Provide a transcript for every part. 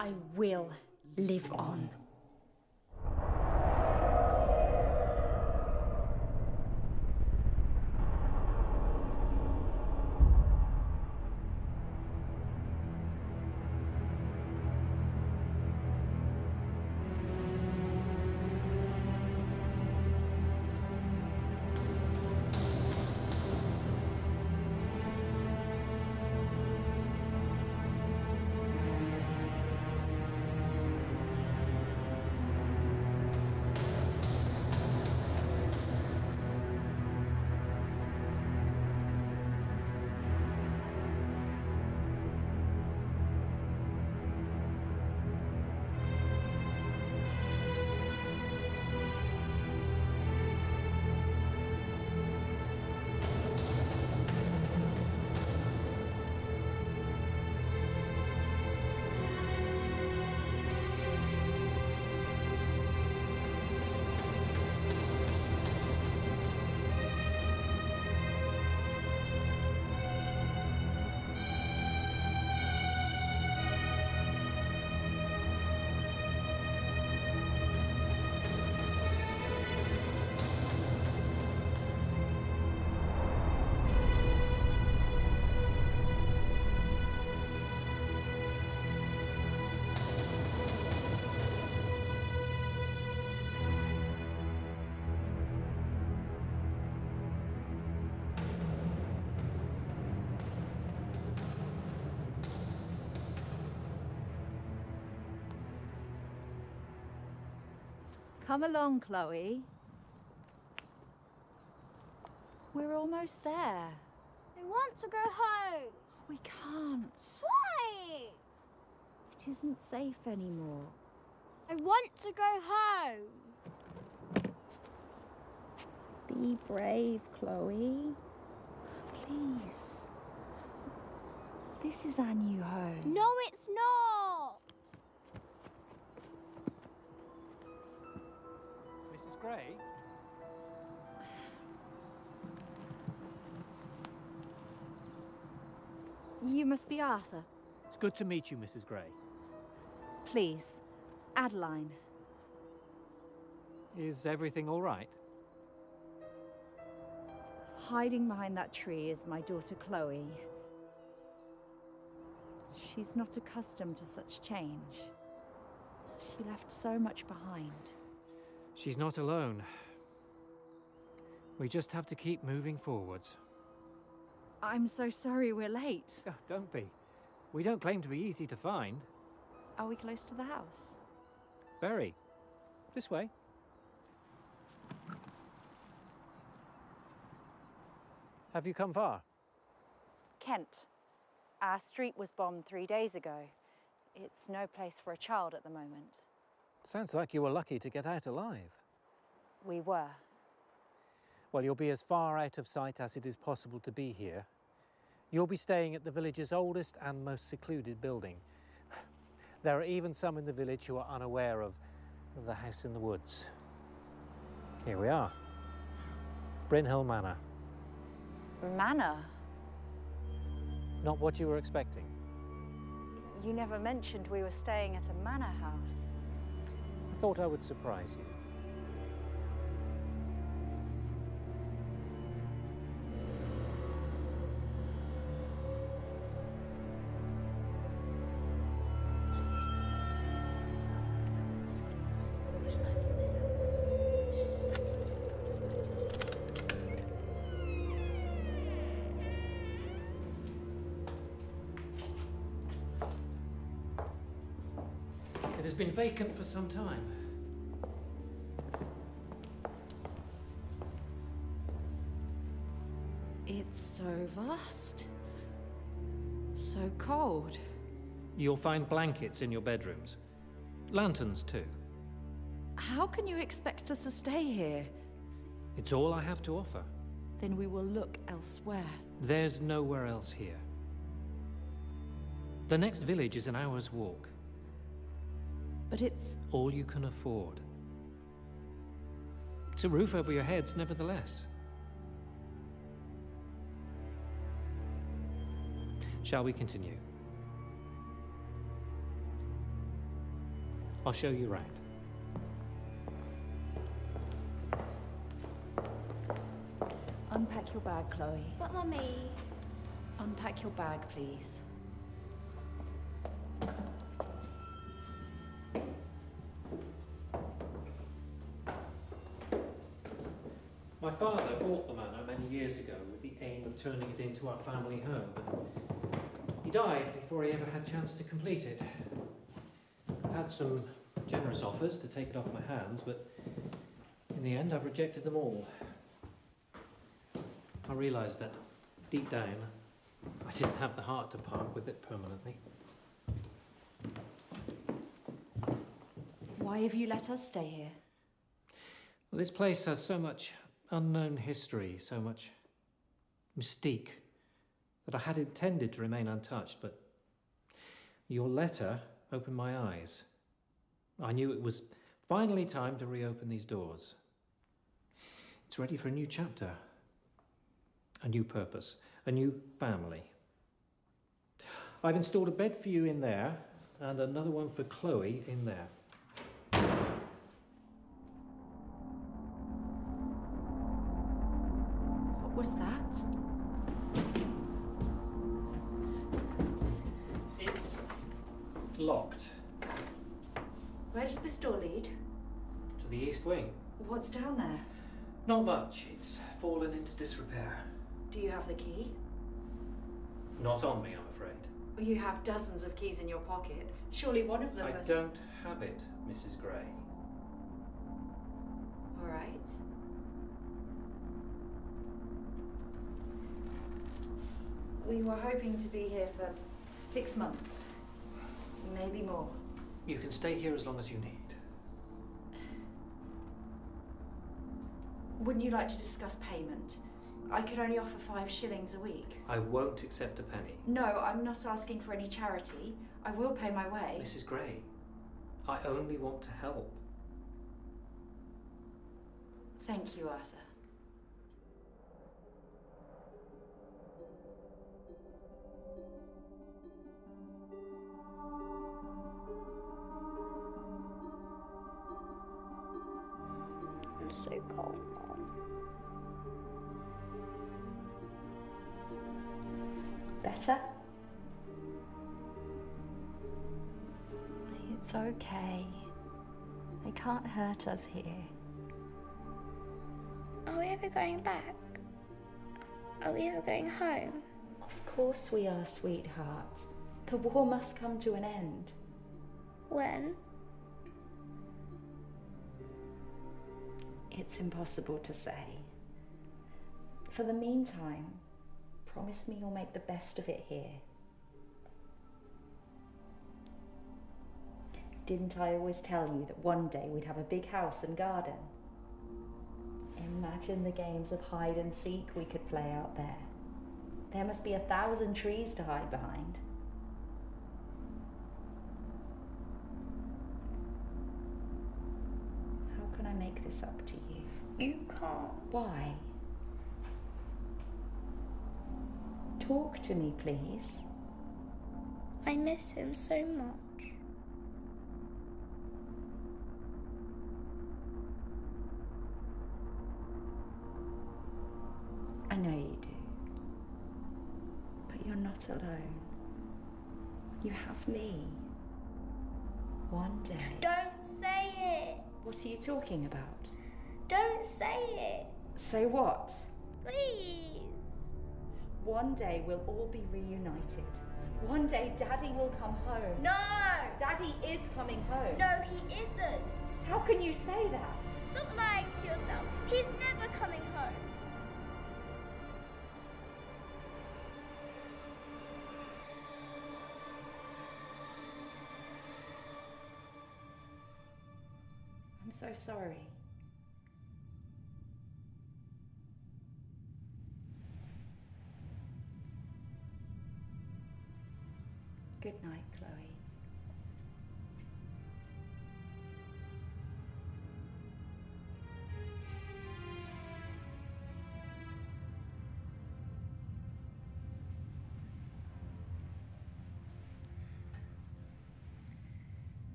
I will live on. Come along, Chloe. We're almost there. I want to go home. We can't. Why? It isn't safe anymore. I want to go home. Be brave, Chloe. Please. This is our new home. No, it's not. Mrs. Gray? You must be Arthur. It's good to meet you, Mrs. Gray. Please, Adeline. Is everything all right? Hiding behind that tree is my daughter Chloe. She's not accustomed to such change. She left so much behind. She's not alone. We just have to keep moving forwards. I'm so sorry we're late. Oh, don't be. We don't claim to be easy to find. Are we close to the house? Very. This way. Have you come far? Kent. Our street was bombed 3 days ago. It's no place for a child at the moment. Sounds like you were lucky to get out alive. We were. Well, you'll be as far out of sight as it is possible to be here. You'll be staying at the village's oldest and most secluded building. There are even some in the village who are unaware of the house in the woods. Here we are. Brynhill Manor. Manor? Not what you were expecting. You never mentioned we were staying at a manor house. I thought I would surprise you. It has been vacant for some time. It's so vast. So cold. You'll find blankets in your bedrooms. Lanterns too. How can you expect us to stay here? It's all I have to offer. Then we will look elsewhere. There's nowhere else here. The next village is an hour's walk. But it's... All you can afford. It's a roof over your heads, nevertheless. Shall we continue? I'll show you round. Unpack your bag, Chloe. But Mummy, Unpack your bag, please. My father bought the manor many years ago with the aim of turning it into our family home, but he died before he ever had a chance to complete it. I've had some generous offers to take it off my hands, but in the end I've rejected them all. I realised that deep down I didn't have the heart to part with it permanently. Why have you let us stay here? Well, this place has so much unknown history, so much mystique, that I had intended to remain untouched, but your letter opened my eyes. I knew it was finally time to reopen these doors. It's ready for a new chapter, a new purpose, a new family. I've installed a bed for you in there and another one for Chloe in there. What was that? It's locked. Where does this door lead? To the east wing. What's down there? Not much. It's fallen into disrepair. Do you have the key? Not on me, I'm afraid. You have dozens of keys in your pocket. Surely one of them I must... don't have it, Mrs. Gray. All right. We were hoping to be here for 6 months. Maybe more. You can stay here as long as you need. Wouldn't you like to discuss payment? I could only offer 5 shillings a week. I won't accept a penny. No, I'm not asking for any charity. I will pay my way. Mrs. Gray, I only want to help. Thank you, Arthur. I'm so cold, Mom. Better? It's okay. They can't hurt us here. Are we ever going back? Are we ever going home? Of course we are, sweetheart. The war must come to an end. When? It's impossible to say. For the meantime, promise me you'll make the best of it here. Didn't I always tell you that one day we'd have a big house and garden? Imagine the games of hide and seek we could play out there. There must be 1,000 trees to hide behind. How can I make this up to you? You can't. Why? Talk to me, please. I miss him so much. I know you do. But you're not alone. You have me. One day. Don't say it. What are you talking about? Don't say it. Say what? Please. One day we'll all be reunited. One day Daddy will come home. No. Daddy is coming home. No, he isn't. How can you say that? Stop lying to yourself. He's never coming home. I'm so sorry. Good night, Chloe.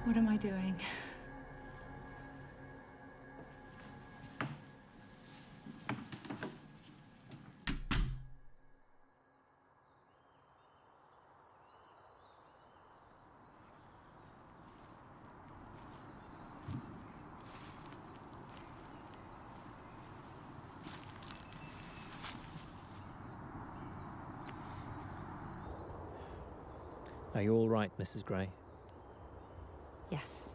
What am I doing? Are you all right, Mrs. Gray? Yes.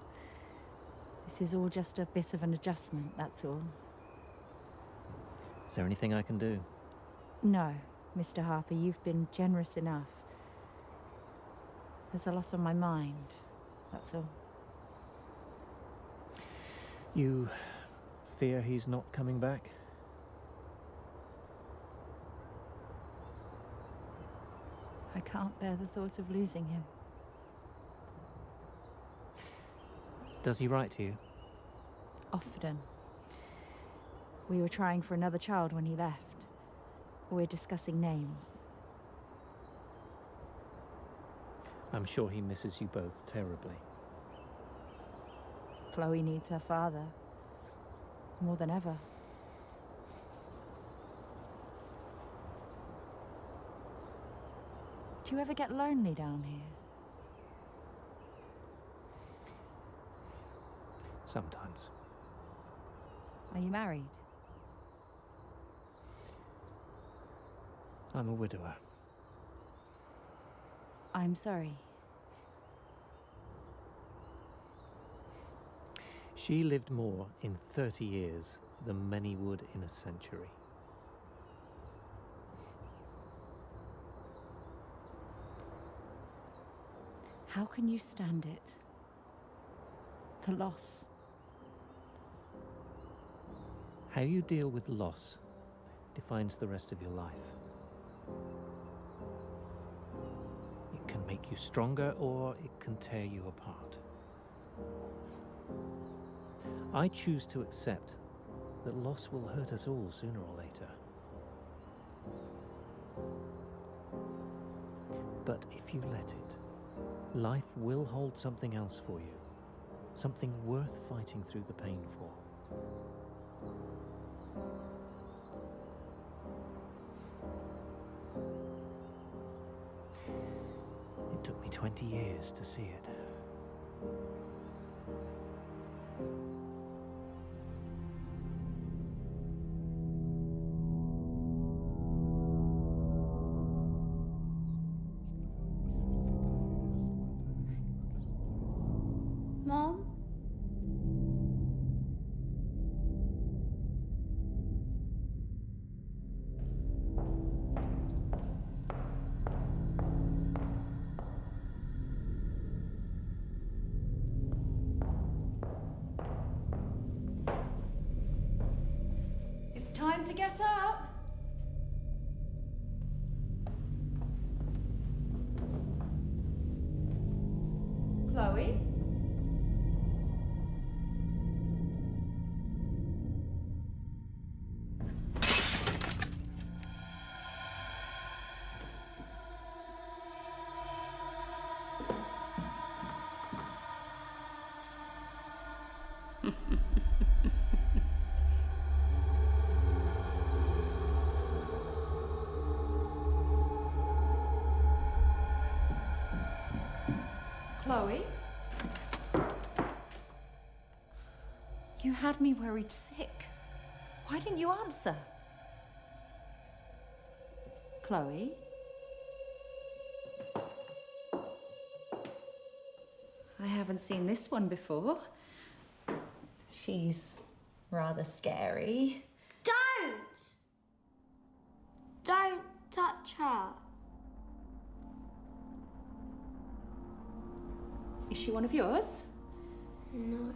This is all just a bit of an adjustment, that's all. Is there anything I can do? No, Mr. Harper, you've been generous enough. There's a lot on my mind, that's all. You fear he's not coming back? I can't bear the thought of losing him. Does he write to you? Often. We were trying for another child when he left. We're discussing names. I'm sure he misses you both terribly. Chloe needs her father. More than ever. Do you ever get lonely down here? Sometimes. Are you married? I'm a widower. I'm sorry. She lived more in 30 years than many would in a century. How can you stand it? The loss. How you deal with loss defines the rest of your life. It can make you stronger or it can tear you apart. I choose to accept that loss will hurt us all sooner or later. But if you let it, life will hold something else for you, something worth fighting through the pain for. It took me 20 years to see it. Mom? It's time to get up. Chloe? Chloe? You had me worried sick. Why didn't you answer? Chloe? I haven't seen this one before. She's rather scary. Don't! Don't touch her. Is she one of yours? No.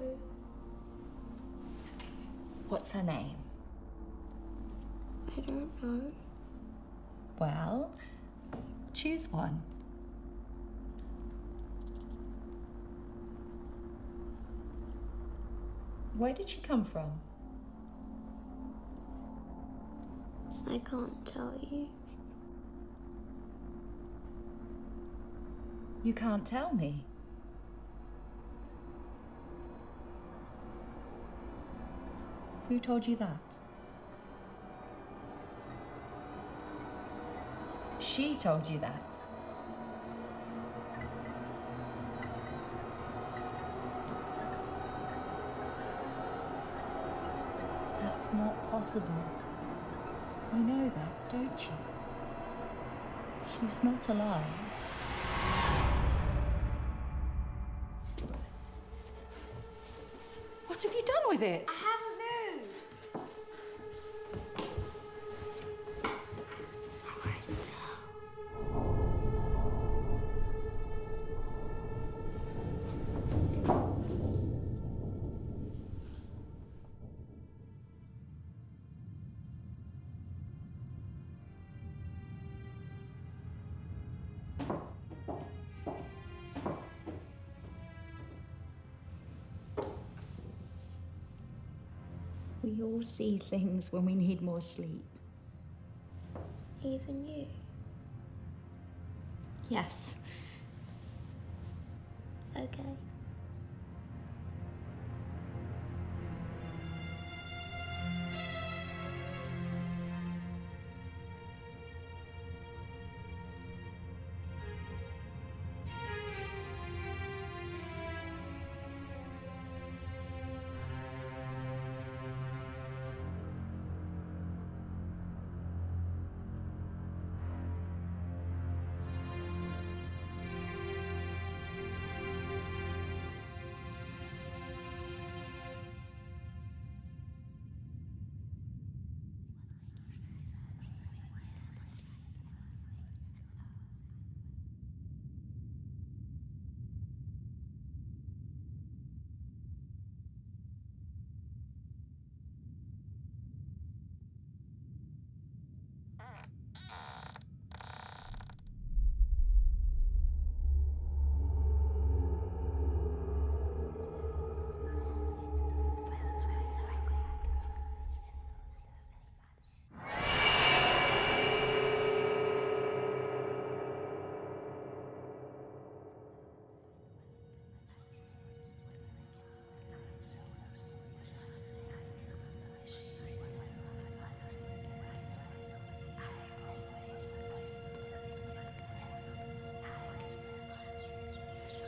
What's her name? I don't know. Well, choose one. Where did she come from? I can't tell you. You can't tell me. Who told you that? She told you that. That's not possible. You know that, don't you? She's not alive. What have you done with it? I haven't moved. We all see things when we need more sleep. Even you. Yes. Okay.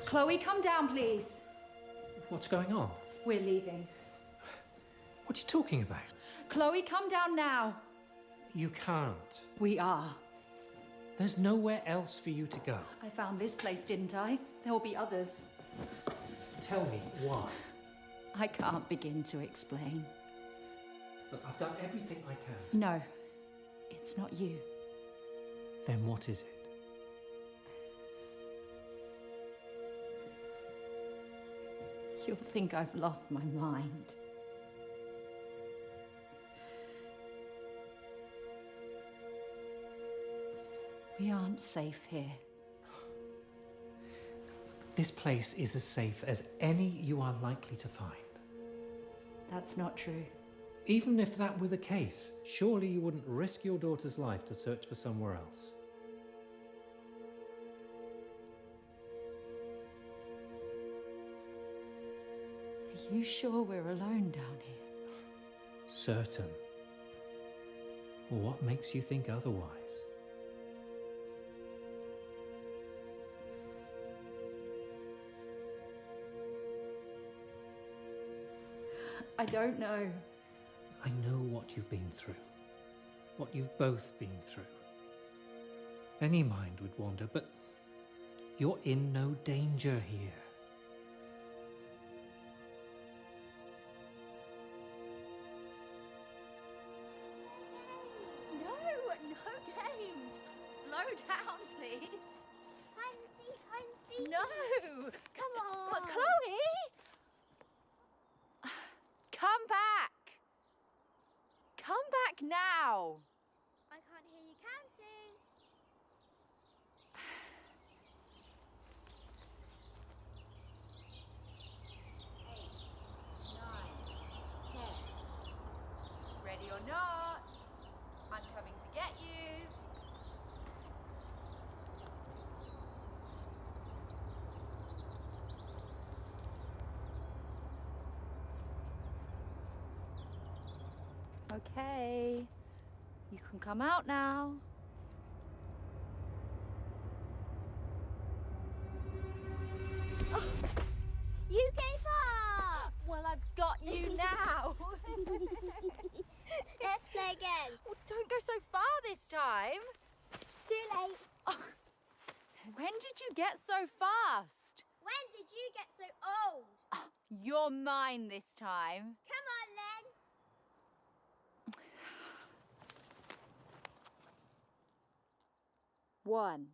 Chloe, come down, please. What's going on? We're leaving. What are you talking about? Chloe, come down now. You can't. We are. There's nowhere else for you to go. I found this place, didn't I? There will be others. Tell me why. I can't begin to explain. Look, I've done everything I can. No, it's not you. Then what is it? You'll think I've lost my mind. We aren't safe here. This place is as safe as any you are likely to find. That's not true. Even if that were the case, surely you wouldn't risk your daughter's life to search for somewhere else. Are you sure we're alone down here? Certain. Well, what makes you think otherwise? I don't know. I know what you've been through. What you've both been through. Any mind would wander, but you're in no danger here. No games. Slow down, please. Hide and seek. No. Come on. But Chloe! Come back. Come back now. I can't hear you counting. 8, 9, 10. Ready or not, I'm coming to get you. Okay. You can come out now. You gave up! Well, I've got you now. Let's play again. Well, don't go so far this time. It's too late. Oh, when did you get so fast? When did you get so old? Oh, you're mine this time. Come on then. One,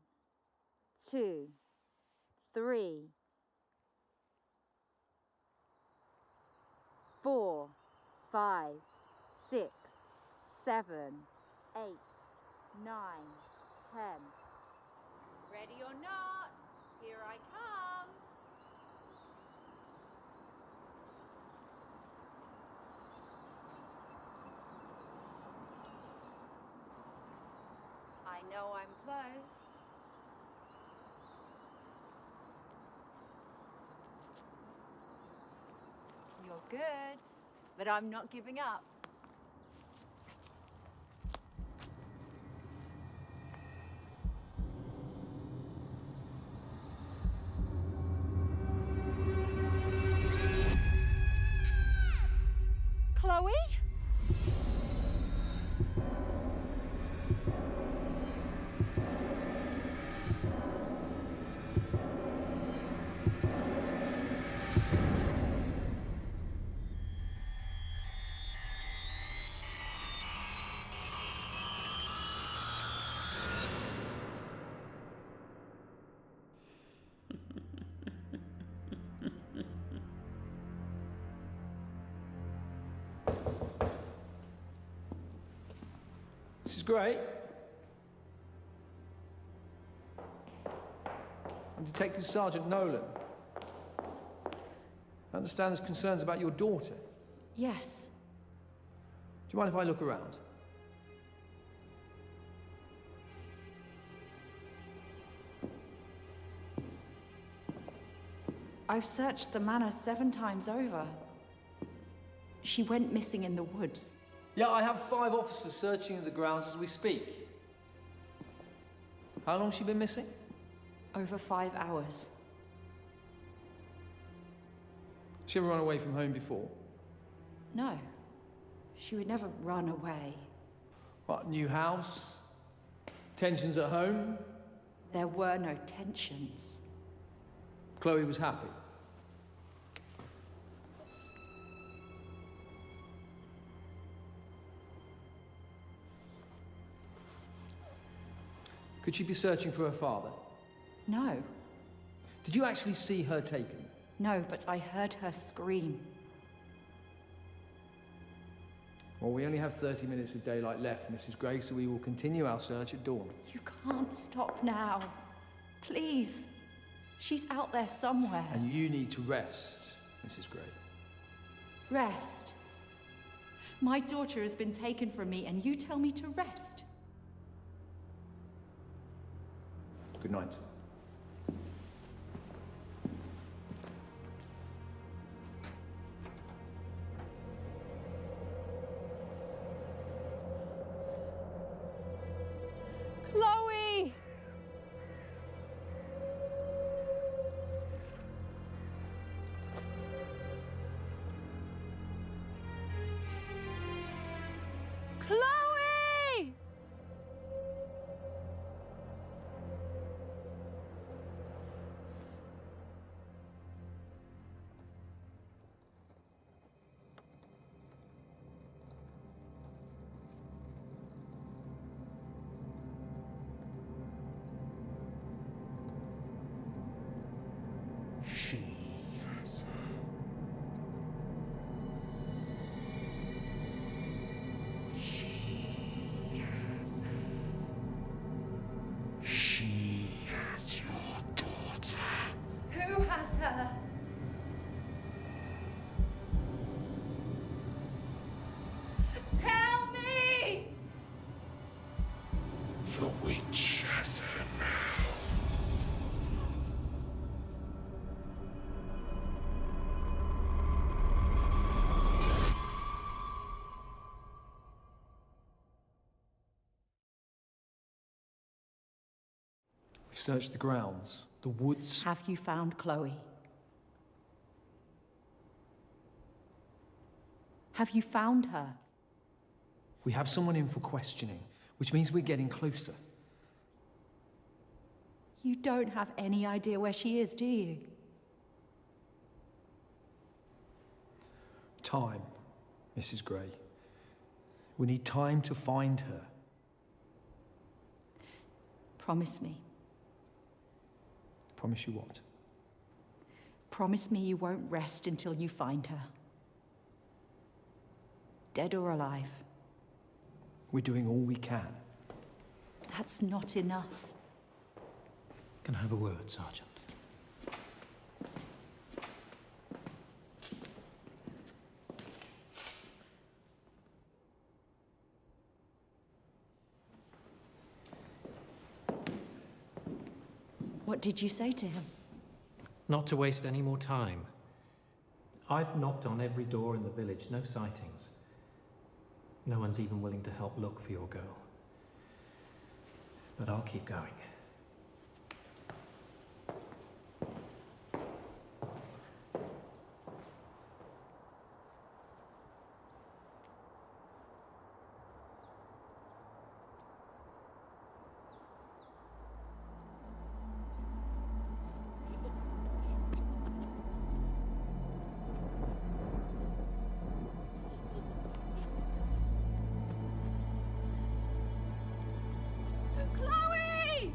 two, three, 4, 5, 6, 7, 8, 9, 10. Ready or not, here I come. I know I'm close. You're good, but I'm not giving up. Chloe? This is great. I'm Detective Sergeant Nolan. I understand there's concerns about your daughter. Yes. Do you mind if I look around? I've searched the manor 7 times over. She went missing in the woods. Yeah, I have 5 officers searching the grounds as we speak. How long's she been missing? Over 5 hours. She ever run away from home before? No. She would never run away. What, new house? Tensions at home? There were no tensions. Chloe was happy. Could she be searching for her father? No. Did you actually see her taken? No, but I heard her scream. Well, we only have 30 minutes of daylight left, Mrs. Gray, so we will continue our search at dawn. You can't stop now. Please. She's out there somewhere. And you need to rest, Mrs. Gray. Rest. My daughter has been taken from me, and you tell me to rest. Good night. Chloe! Chloe! She has her. She has her. She has your daughter. Who has her? Tell me! The witch has her now. We've searched the grounds, the woods. Have you found Chloe? Have you found her? We have someone in for questioning, which means we're getting closer. You don't have any idea where she is, do you? Time, Mrs. Gray. We need time to find her. Promise me. Promise you what? Promise me you won't rest until you find her. Dead or alive. We're doing all we can. That's not enough. Can I have a word, Sergeant? What did you say to him? Not to waste any more time. I've knocked on every door in the village, no sightings. No one's even willing to help look for your girl. But I'll keep going. Chloe!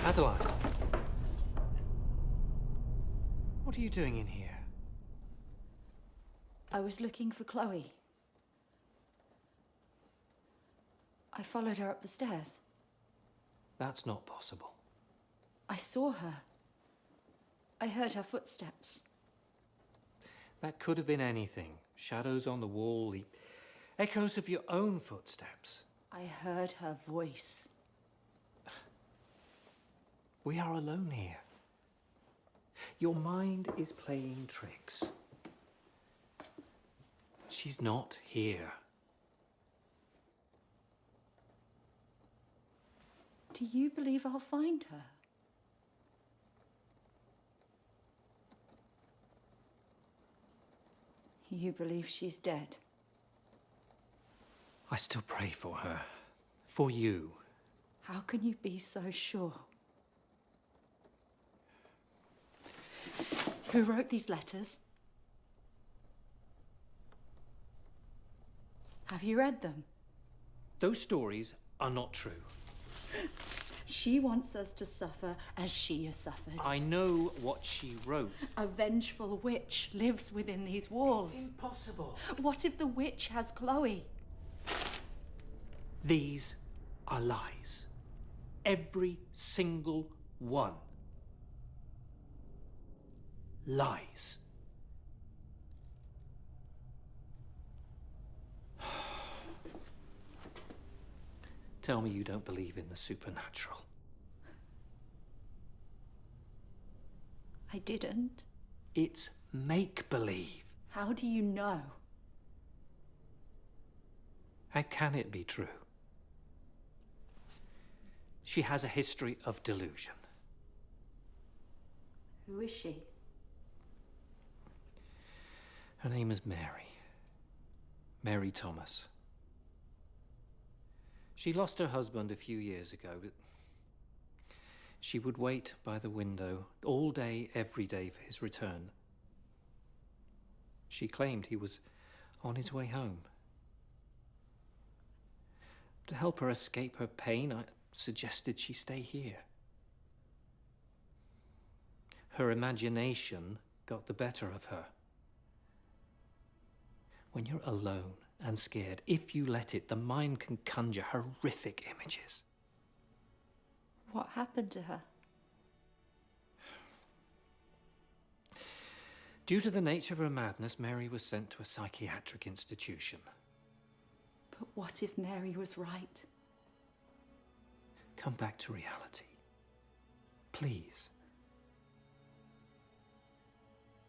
Adeline. What are you doing in here? I was looking for Chloe. I followed her up the stairs. That's not possible. I saw her. I heard her footsteps. That could have been anything. Shadows on the wall, the echoes of your own footsteps. I heard her voice. We are alone here. Your mind is playing tricks. She's not here. Do you believe I'll find her? You believe she's dead? I still pray for her. For you. How can you be so sure? Who wrote these letters? Have you read them? Those stories are not true. She wants us to suffer as she has suffered. I know what she wrote. A vengeful witch lives within these walls. It's impossible. What if the witch has Chloe? These are lies. Every single one. Lies. Tell me you don't believe in the supernatural. I didn't. It's make-believe. How do you know? How can it be true? She has a history of delusion. Who is she? Her name is Mary. Mary Thomas. She lost her husband a few years ago, but she would wait by the window all day, every day for his return. She claimed he was on his way home. To help her escape her pain, I suggested she stay here. Her imagination got the better of her. When you're alone and scared, if you let it, the mind can conjure horrific images. What happened to her? Due to the nature of her madness, Mary was sent to a psychiatric institution. But what if Mary was right? Come back to reality. Please.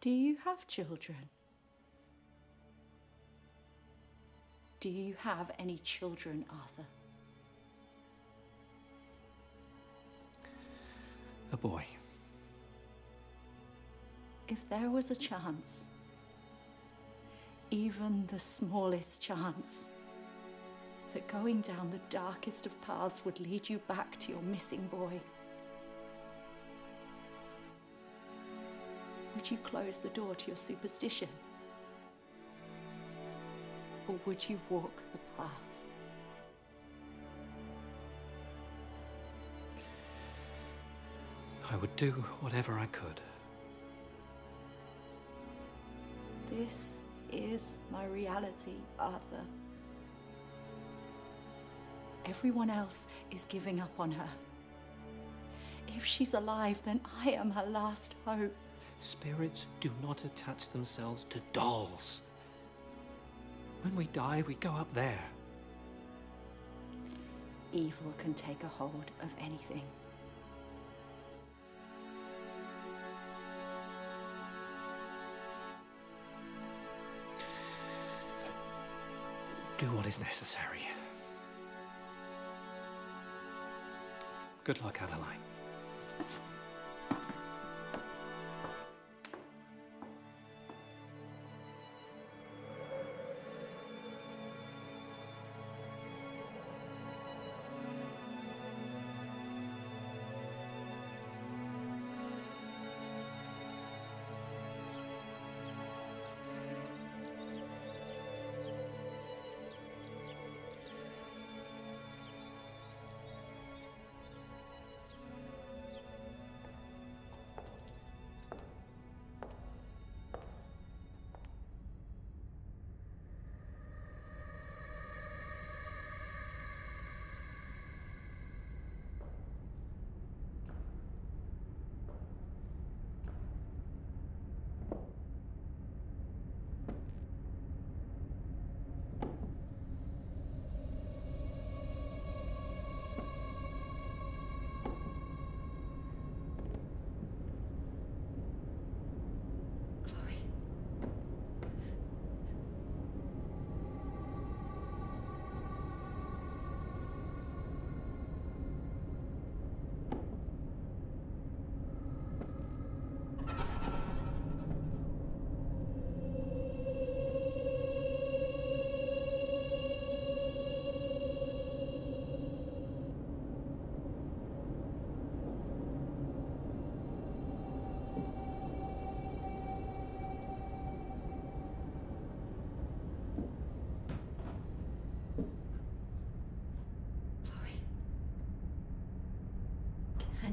Do you have children? Do you have any children, Arthur? A boy. If there was a chance, even the smallest chance, that going down the darkest of paths would lead you back to your missing boy, would you close the door to your superstition? Or would you walk the path? I would do whatever I could. This is my reality, Arthur. Everyone else is giving up on her. If she's alive, then I am her last hope. Spirits do not attach themselves to dolls. When we die, we go up there. Evil can take a hold of anything. Do what is necessary. Good luck, Adeline.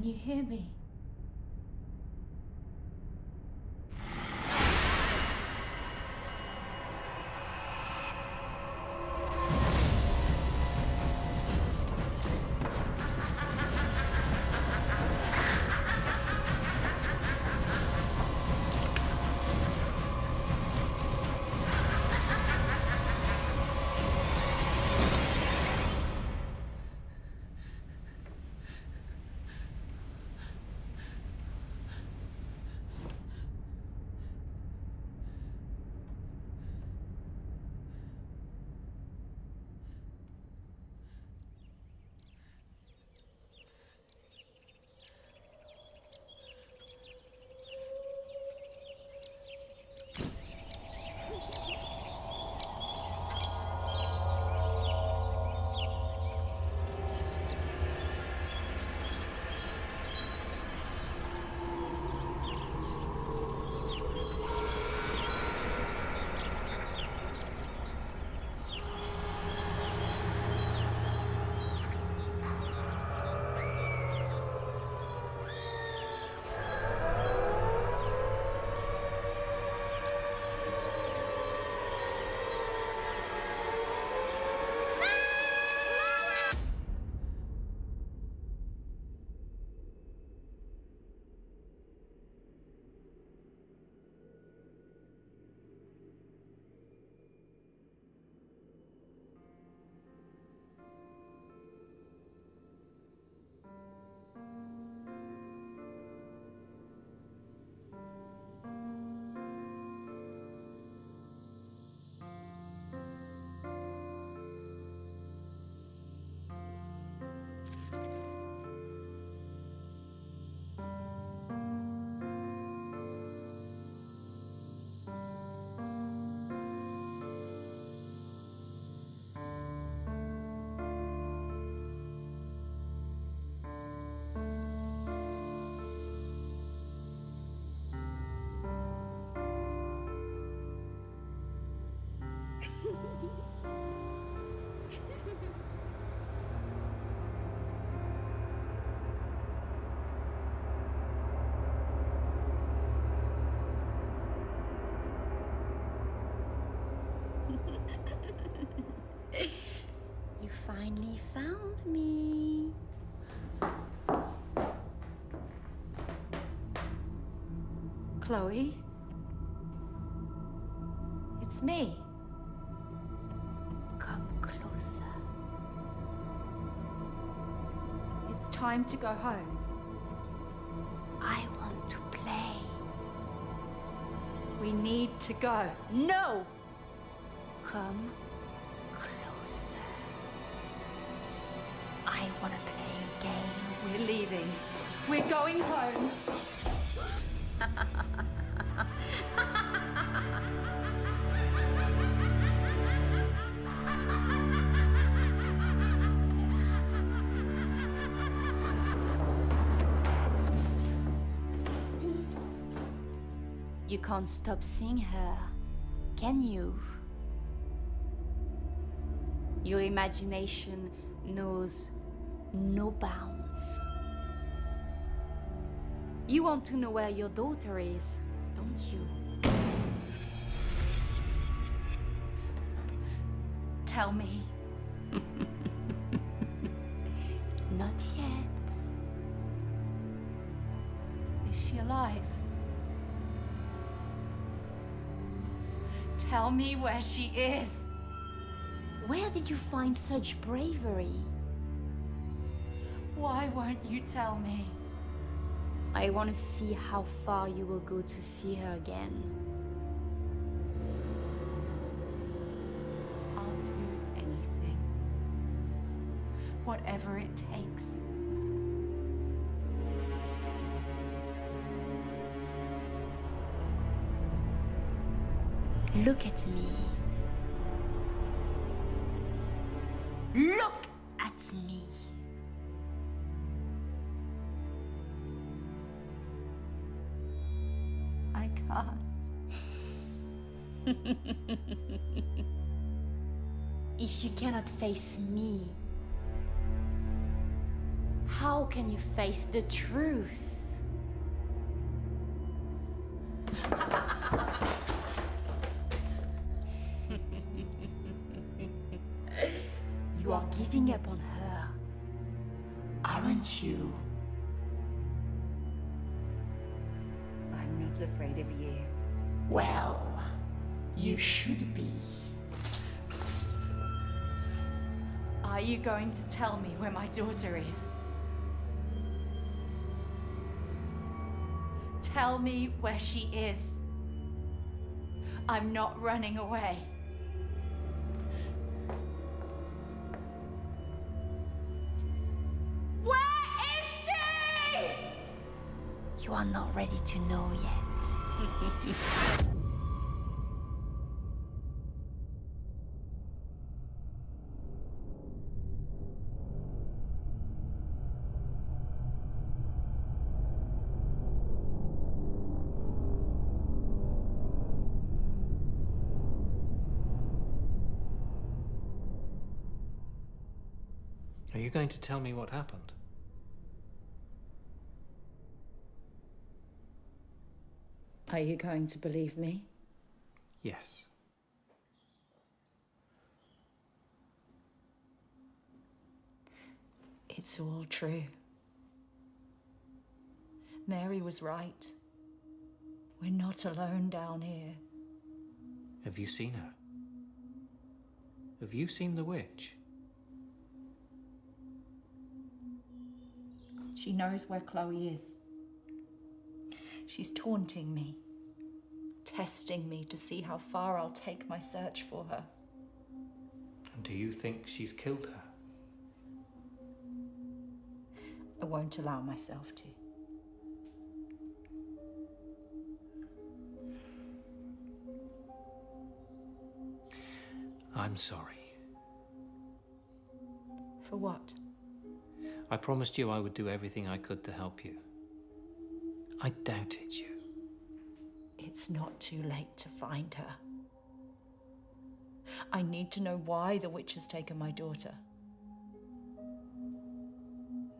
you hear me? You finally found me. Chloe? It's me. Come closer. It's time to go home. I want to play. We need to go. No! Come closer. I want to play a game. We're leaving. We're going home. You can't stop seeing her, can you? Your imagination knows no bounds. You want to know where your daughter is, don't you? Tell me. Not yet. Is she alive? Tell me where she is. Where did you find such bravery? Why won't you tell me? I want to see how far you will go to see her again. I'll do anything. Whatever it takes. Look at me. Look at me. I can't. If you cannot face me, How can you face the truth? You are giving up on her, aren't you? I'm not afraid of you. Well, you should be. Are you going to tell me where my daughter is? Tell me where she is. I'm not running away. Where is she? You are not ready to know yet. Are you going to tell me what happened? Are you going to believe me? Yes. It's all true. Mary was right. We're not alone down here. Have you seen her? Have you seen the witch? She knows where Chloe is. She's taunting me, testing me to see how far I'll take my search for her. And do you think she's killed her? I won't allow myself to. I'm sorry. For what? I promised you I would do everything I could to help you. I doubted you. It's not too late to find her. I need to know why the witch has taken my daughter.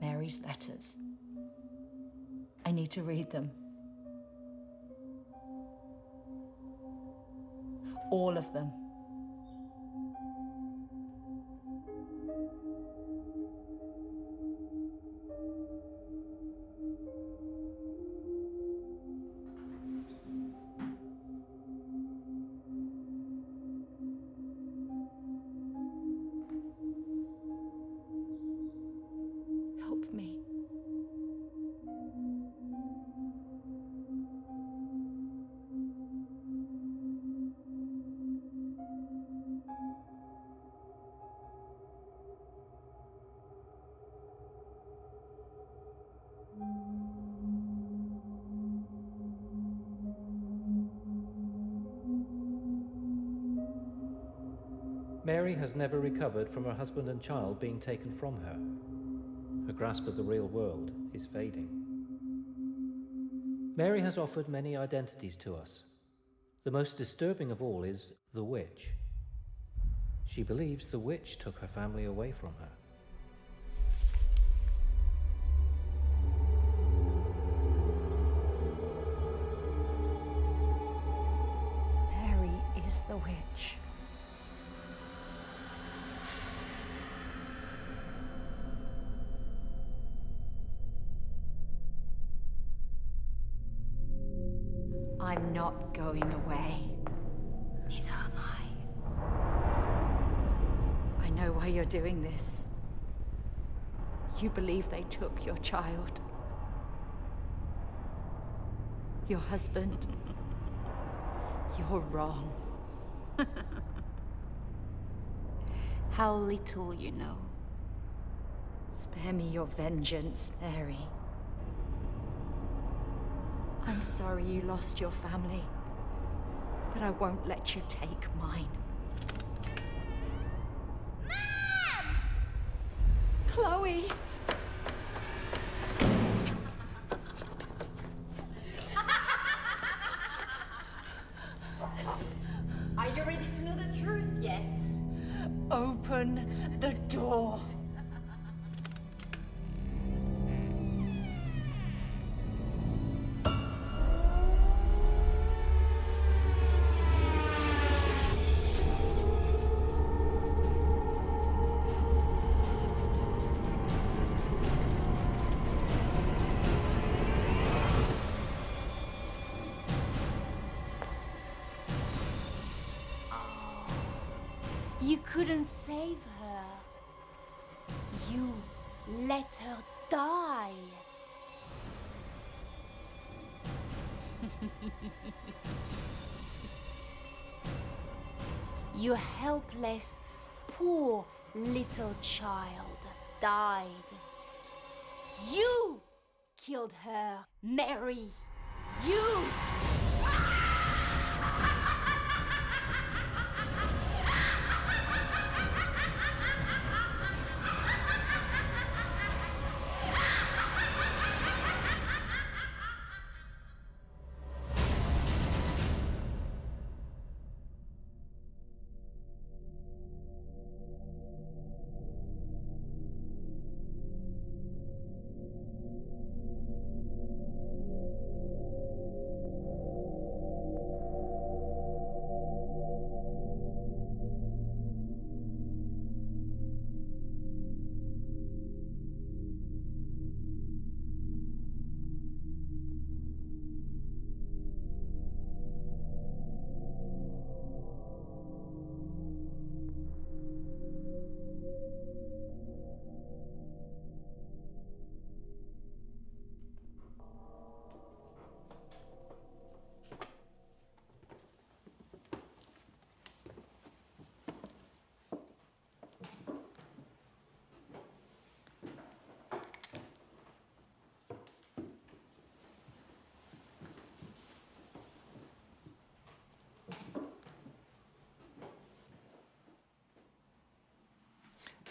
Mary's letters. I need to read them. All of them. Help me. Mary has never recovered from her husband and child being taken from her. Her grasp of the real world is fading. Mary has offered many identities to us. The most disturbing of all is the witch. She believes the witch took her family away from her. Mary is the witch. I'm not going away. Neither am I. I know why you're doing this. You believe they took your child. Your husband. You're wrong. How little you know. Spare me your vengeance, Mary. I'm sorry you lost your family, but I won't let you take mine. Mom! Chloe! Are you ready to know the truth yet? Open the door. You couldn't save her. You let her die. Your helpless, poor little child died. You killed her, Mary. You!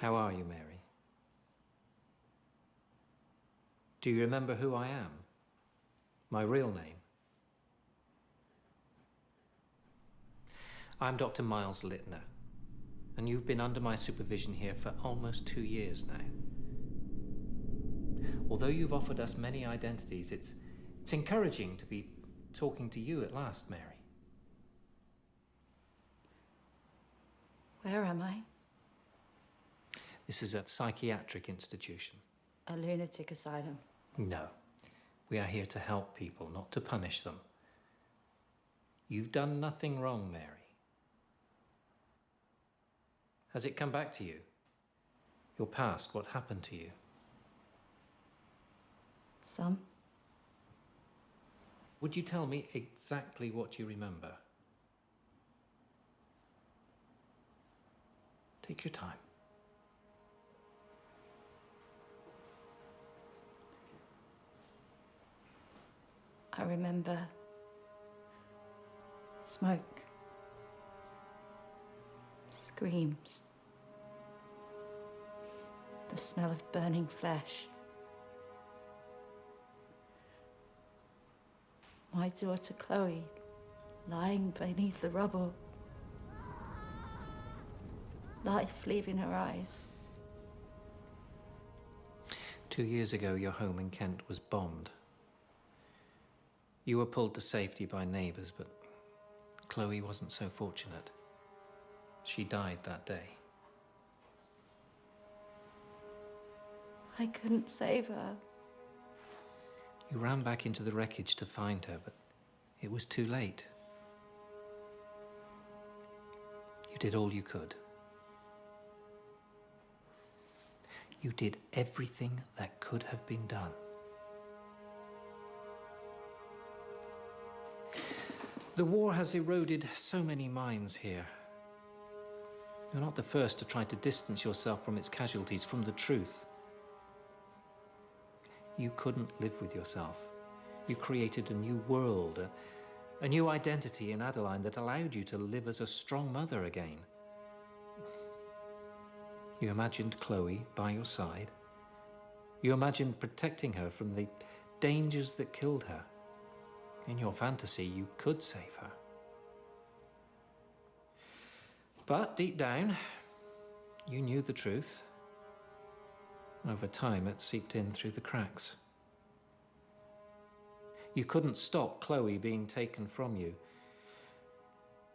How are you, Mary? Do you remember who I am? My real name? I'm Dr. Miles Littner, and you've been under my supervision here for almost 2 years now. Although you've offered us many identities, it's encouraging to be talking to you at last, Mary. Where am I? This is a psychiatric institution. A lunatic asylum. No. We are here to help people, not to punish them. You've done nothing wrong, Mary. Has it come back to you? Your past, what happened to you? Some. Would you tell me exactly what you remember? Take your time. I remember smoke, screams, the smell of burning flesh. My daughter Chloe lying beneath the rubble, life leaving her eyes. 2 years ago, your home in Kent was bombed. You were pulled to safety by neighbours, but Chloe wasn't so fortunate. She died that day. I couldn't save her. You ran back into the wreckage to find her, but it was too late. You did all you could. You did everything that could have been done. The war has eroded so many minds here. You're not the first to try to distance yourself from its casualties, from the truth. You couldn't live with yourself. You created a new world, a new identity in Adeline that allowed you to live as a strong mother again. You imagined Chloe by your side. You imagined protecting her from the dangers that killed her. In your fantasy, you could save her. But deep down, you knew the truth. Over time, it seeped in through the cracks. You couldn't stop Chloe being taken from you.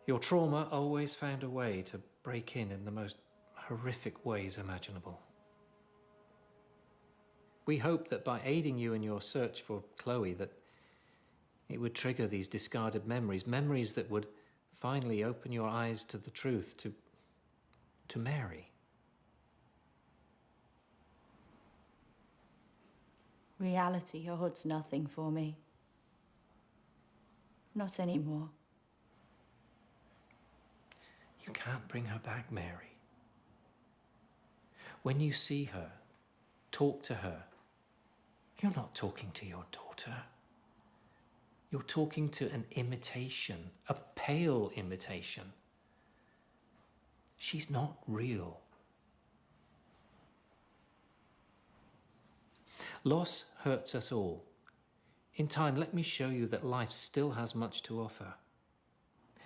Your trauma always found a way to break in the most horrific ways imaginable. We hoped that by aiding you in your search for Chloe, that it would trigger these discarded memories, memories that would finally open your eyes to the truth, to to Mary. Reality holds nothing for me. Not anymore. You can't bring her back, Mary. When you see her, talk to her, you're not talking to your daughter. You're talking to an imitation, a pale imitation. She's not real. Loss hurts us all. In time, let me show you that life still has much to offer.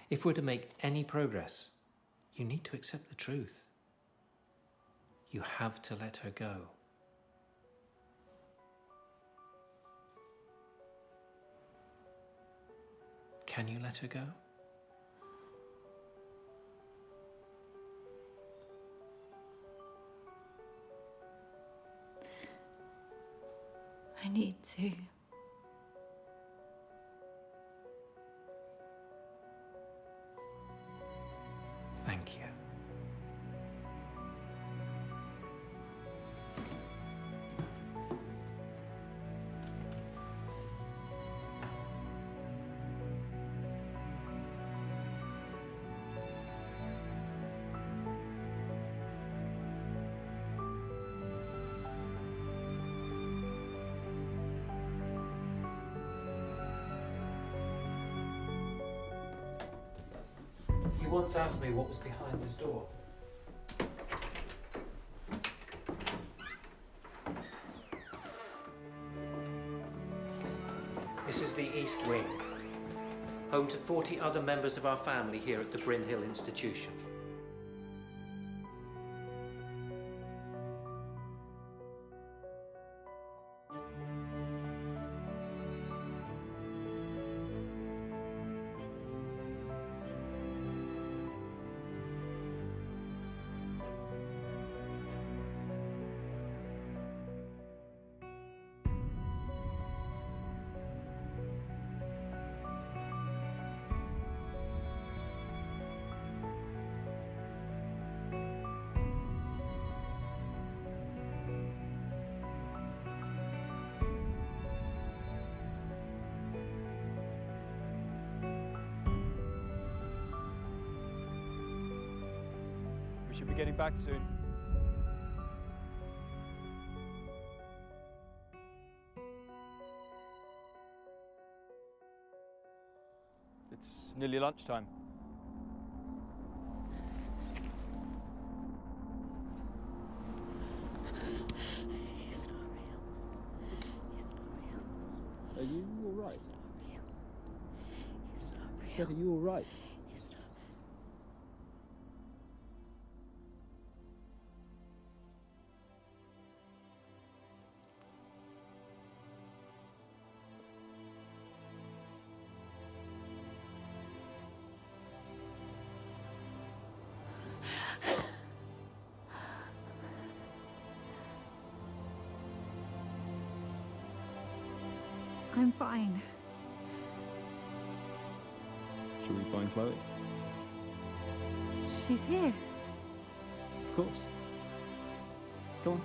If we're to make any progress, you need to accept the truth. You have to let her go. Can you let her go? I need to. Thank you. You once asked me what was behind this door. This is the East Wing, home to 40 other members of our family here at the Bryn Hill Institution. We should be getting back soon. It's nearly lunchtime. He's not real. He's not real. Are you all right? He's not real. I said, are you all right? He's not. I'm fine. Shall we find Chloe? She's here. Of course. Come on.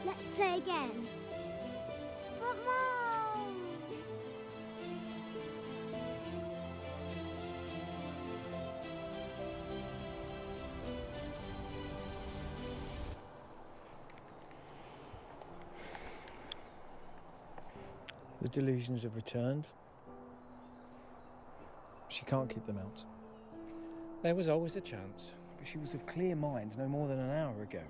Let's play again. But Mom! The delusions have returned. She can't keep them out. There was always a chance. But she was of clear mind no more than an hour ago.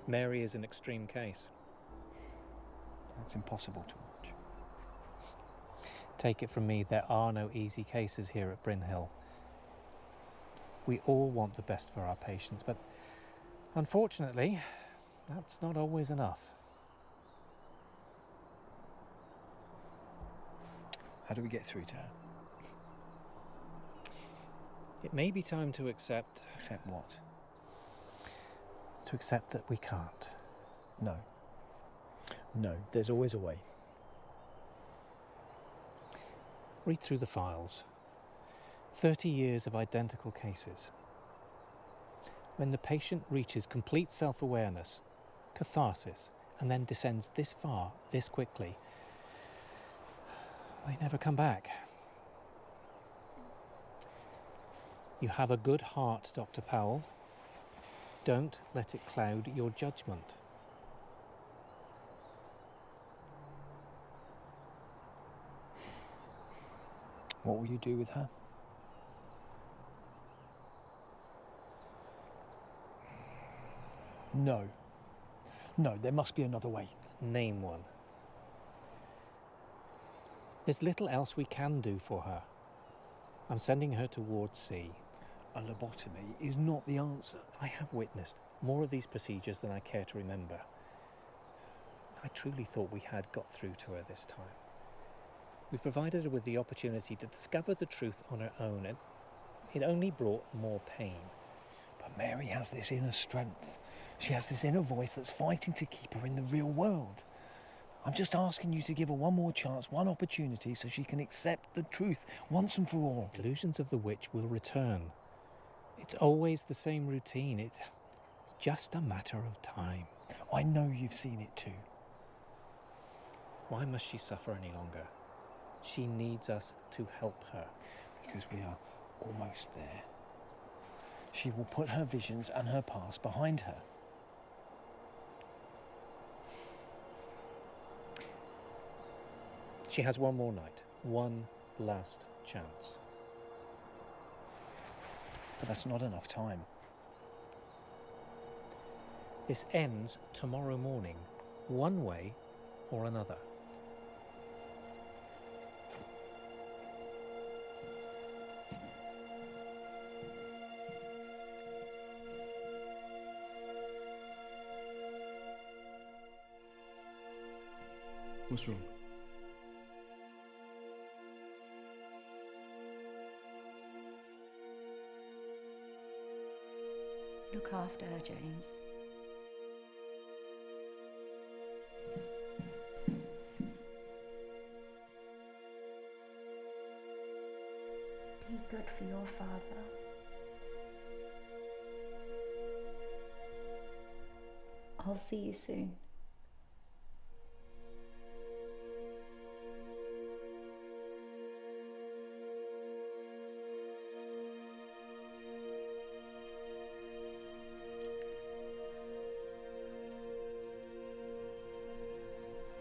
Mary is an extreme case. It's impossible to watch. Take it from me, there are no easy cases here at Bryn Hill. We all want the best for our patients, but unfortunately, that's not always enough. How do we get through to her? It may be time to accept... Accept what? To accept that we can't. No. No, there's always a way. Read through the files. 30 years of identical cases. When the patient reaches complete self-awareness, catharsis, and then descends this far, this quickly, they never come back. You have a good heart, Dr. Powell. Don't let it cloud your judgment. What will you do with her? No. No, there must be another way. Name one. There's little else we can do for her. I'm sending her towards C. A lobotomy is not the answer. I have witnessed more of these procedures than I care to remember. I truly thought we had got through to her this time. We provided her with the opportunity to discover the truth on her own, and it only brought more pain. But Mary has this inner strength. She has this inner voice that's fighting to keep her in the real world. I'm just asking you to give her one more chance, one opportunity, so she can accept the truth once and for all. Illusions of the witch will return. It's always the same routine. It's just a matter of time. I know you've seen it too. Why must she suffer any longer? She needs us to help her. Because we are almost there. She will put her visions and her past behind her. She has one more night, one last chance. But that's not enough time. This ends tomorrow morning, one way or another. What's wrong? Look after her, James. Be good for your father. I'll see you soon.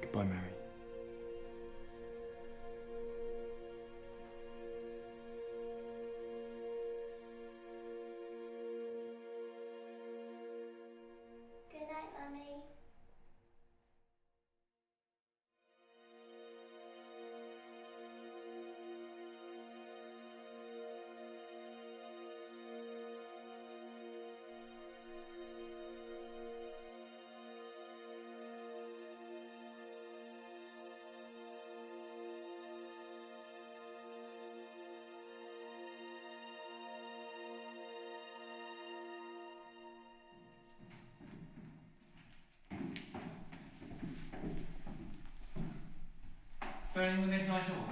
Goodbye, Mary. Good night, Mummy. Burning the midnight oil.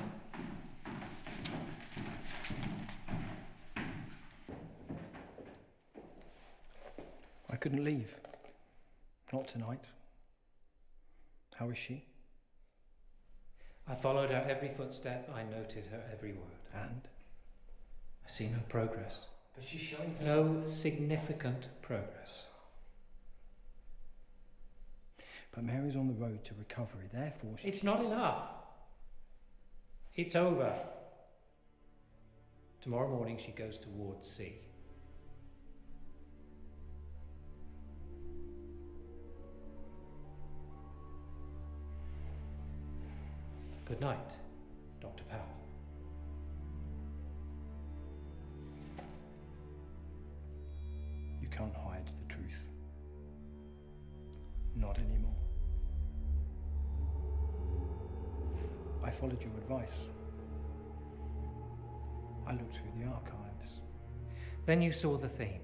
I couldn't leave. Not tonight. How is she? I followed her every footstep, I noted her every word. And? I see no progress. But she's showing No significant progress. But Mary's on the road to recovery, therefore she... It's not enough. It's over. Tomorrow morning she goes towards C. Good night, Dr. Powell. You can't hide the truth. Not anymore. I followed your advice. I looked through the archives. Then you saw the theme.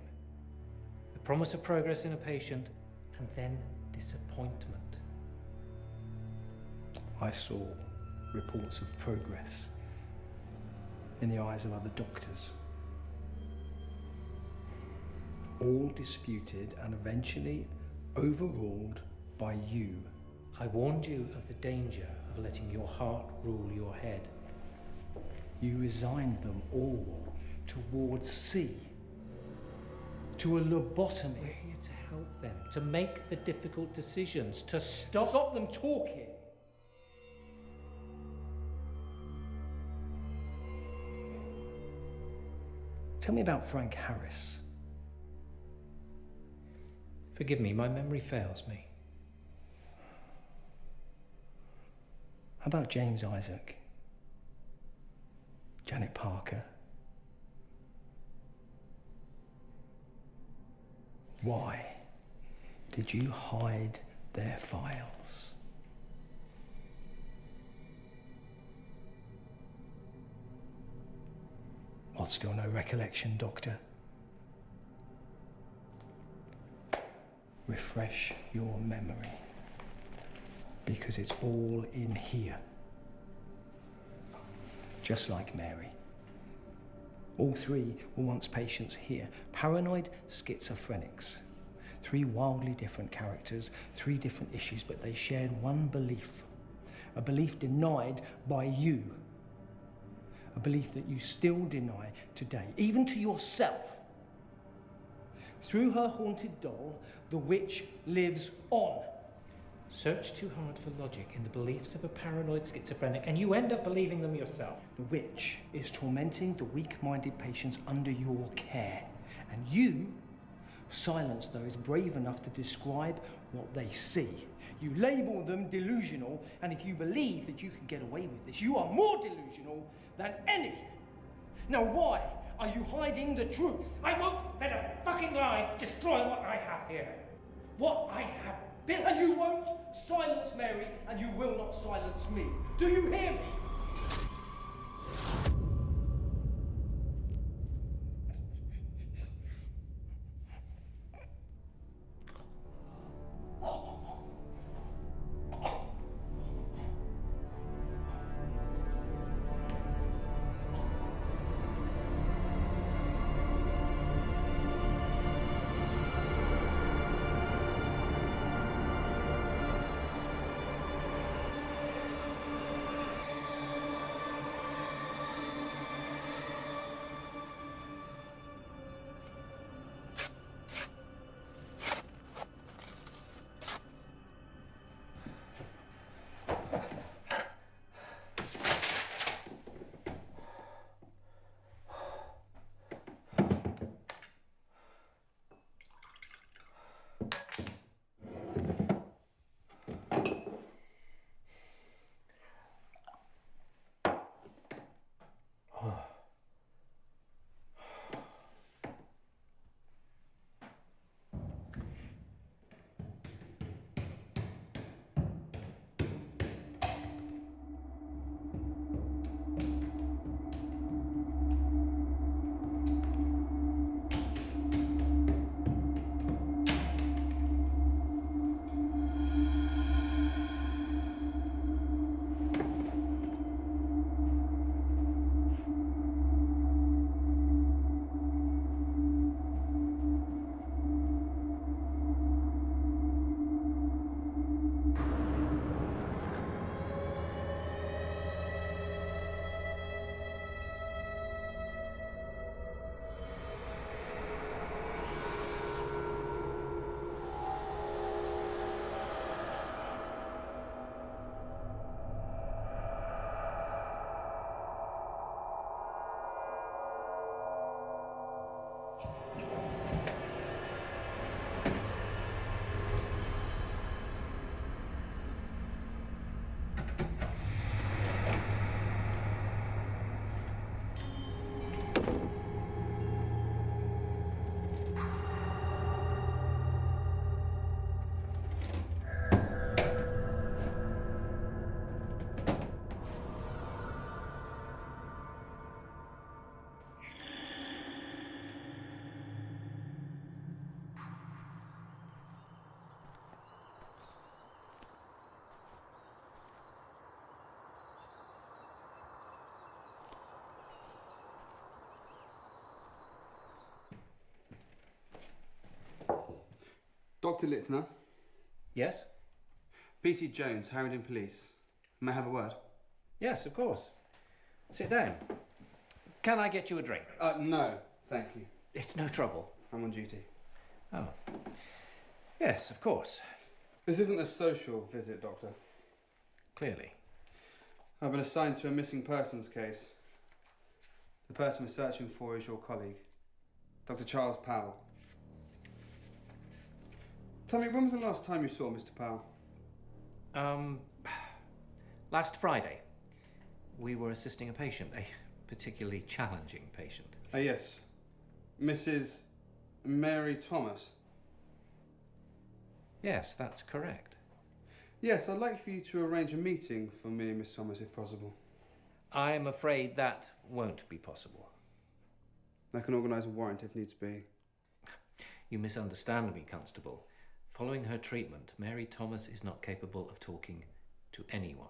The promise of progress in a patient, and then disappointment. I saw reports of progress in the eyes of other doctors. All disputed and eventually overruled by you. I warned you of the danger of letting your heart rule your head. You resigned them all towards C, to a lobotomy. We're here to help them, to make the difficult decisions, to stop them talking. Tell me about Frank Harris. Forgive me, my memory fails me. How about James Isaac? Janet Parker? Why did you hide their files? What, still no recollection, Doctor? Refresh your memory, because it's all in here. Just like Mary. All three were once patients here, paranoid schizophrenics. Three wildly different characters, three different issues, but they shared one belief. A belief denied by you. A belief that you still deny today, even to yourself. Through her haunted doll, the witch lives on. Search too hard for logic in the beliefs of a paranoid schizophrenic, and you end up believing them yourself. The witch is tormenting the weak-minded patients under your care, and you silence those brave enough to describe what they see. You label them delusional, and if you believe that you can get away with this, you are more delusional than any. Now why are you hiding the truth? I won't let a fucking lie destroy what I have here. What I have built. And you won't silence Mary, and you will not silence me. Do you hear me? Dr. Littner. Yes? PC Jones, Harrington Police. May I have a word? Yes, of course. Sit down. Can I get you a drink? No, thank you. It's no trouble. I'm on duty. Oh. Yes, of course. This isn't a social visit, Doctor. Clearly. I've been assigned to a missing persons case. The person we're searching for is your colleague, Dr. Charles Powell. Tell me, when was the last time you saw Mr. Powell? Last Friday. We were assisting a patient, a particularly challenging patient. Yes. Mrs. Mary Thomas. Yes, that's correct. Yes, I'd like for you to arrange a meeting for me and Miss Thomas, if possible. I'm afraid that won't be possible. I can organise a warrant if needs be. You misunderstand me, Constable. Following her treatment, Mary Thomas is not capable of talking to anyone.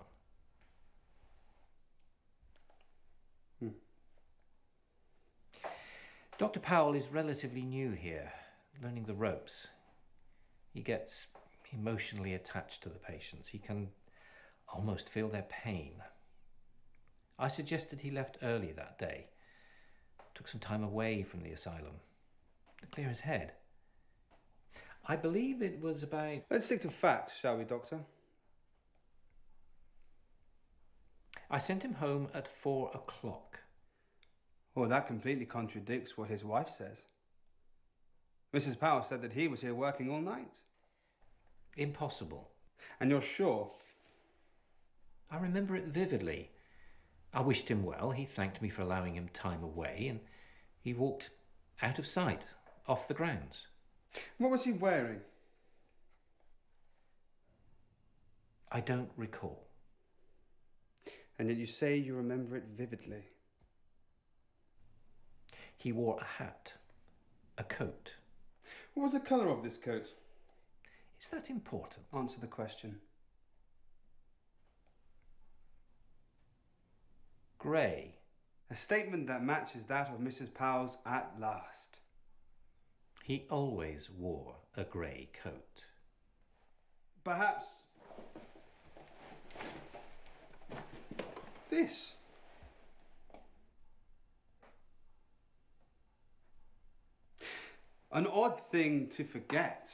Dr. Powell is relatively new here, learning the ropes. He gets emotionally attached to the patients. He can almost feel their pain. I suggested he left early that day. Took some time away from the asylum to clear his head. I believe it was about... Let's stick to facts, shall we, Doctor? I sent him home at 4 o'clock. Well, that completely contradicts what his wife says. Mrs. Powell said that he was here working all night. Impossible. And you're sure? I remember it vividly. I wished him well. He thanked me for allowing him time away, and he walked out of sight, off the grounds. What was he wearing? I don't recall. And yet you say you remember it vividly. He wore a hat, a coat. What was the colour of this coat? Is that important? Answer the question. Grey. A statement that matches that of Mrs. Powell's at last. He always wore a grey coat. Perhaps... this. An odd thing to forget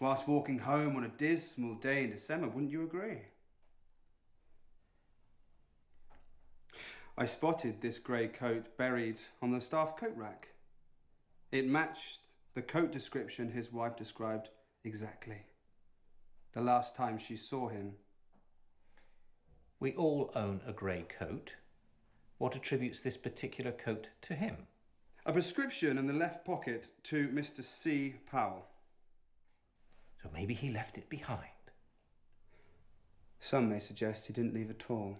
whilst walking home on a dismal day in December, wouldn't you agree? I spotted this grey coat buried on the staff coat rack. It matched the coat description his wife described exactly. The last time she saw him. We all own a grey coat. What attributes this particular coat to him? A prescription in the left pocket to Mr. C. Powell. So maybe he left it behind. Some may suggest he didn't leave at all.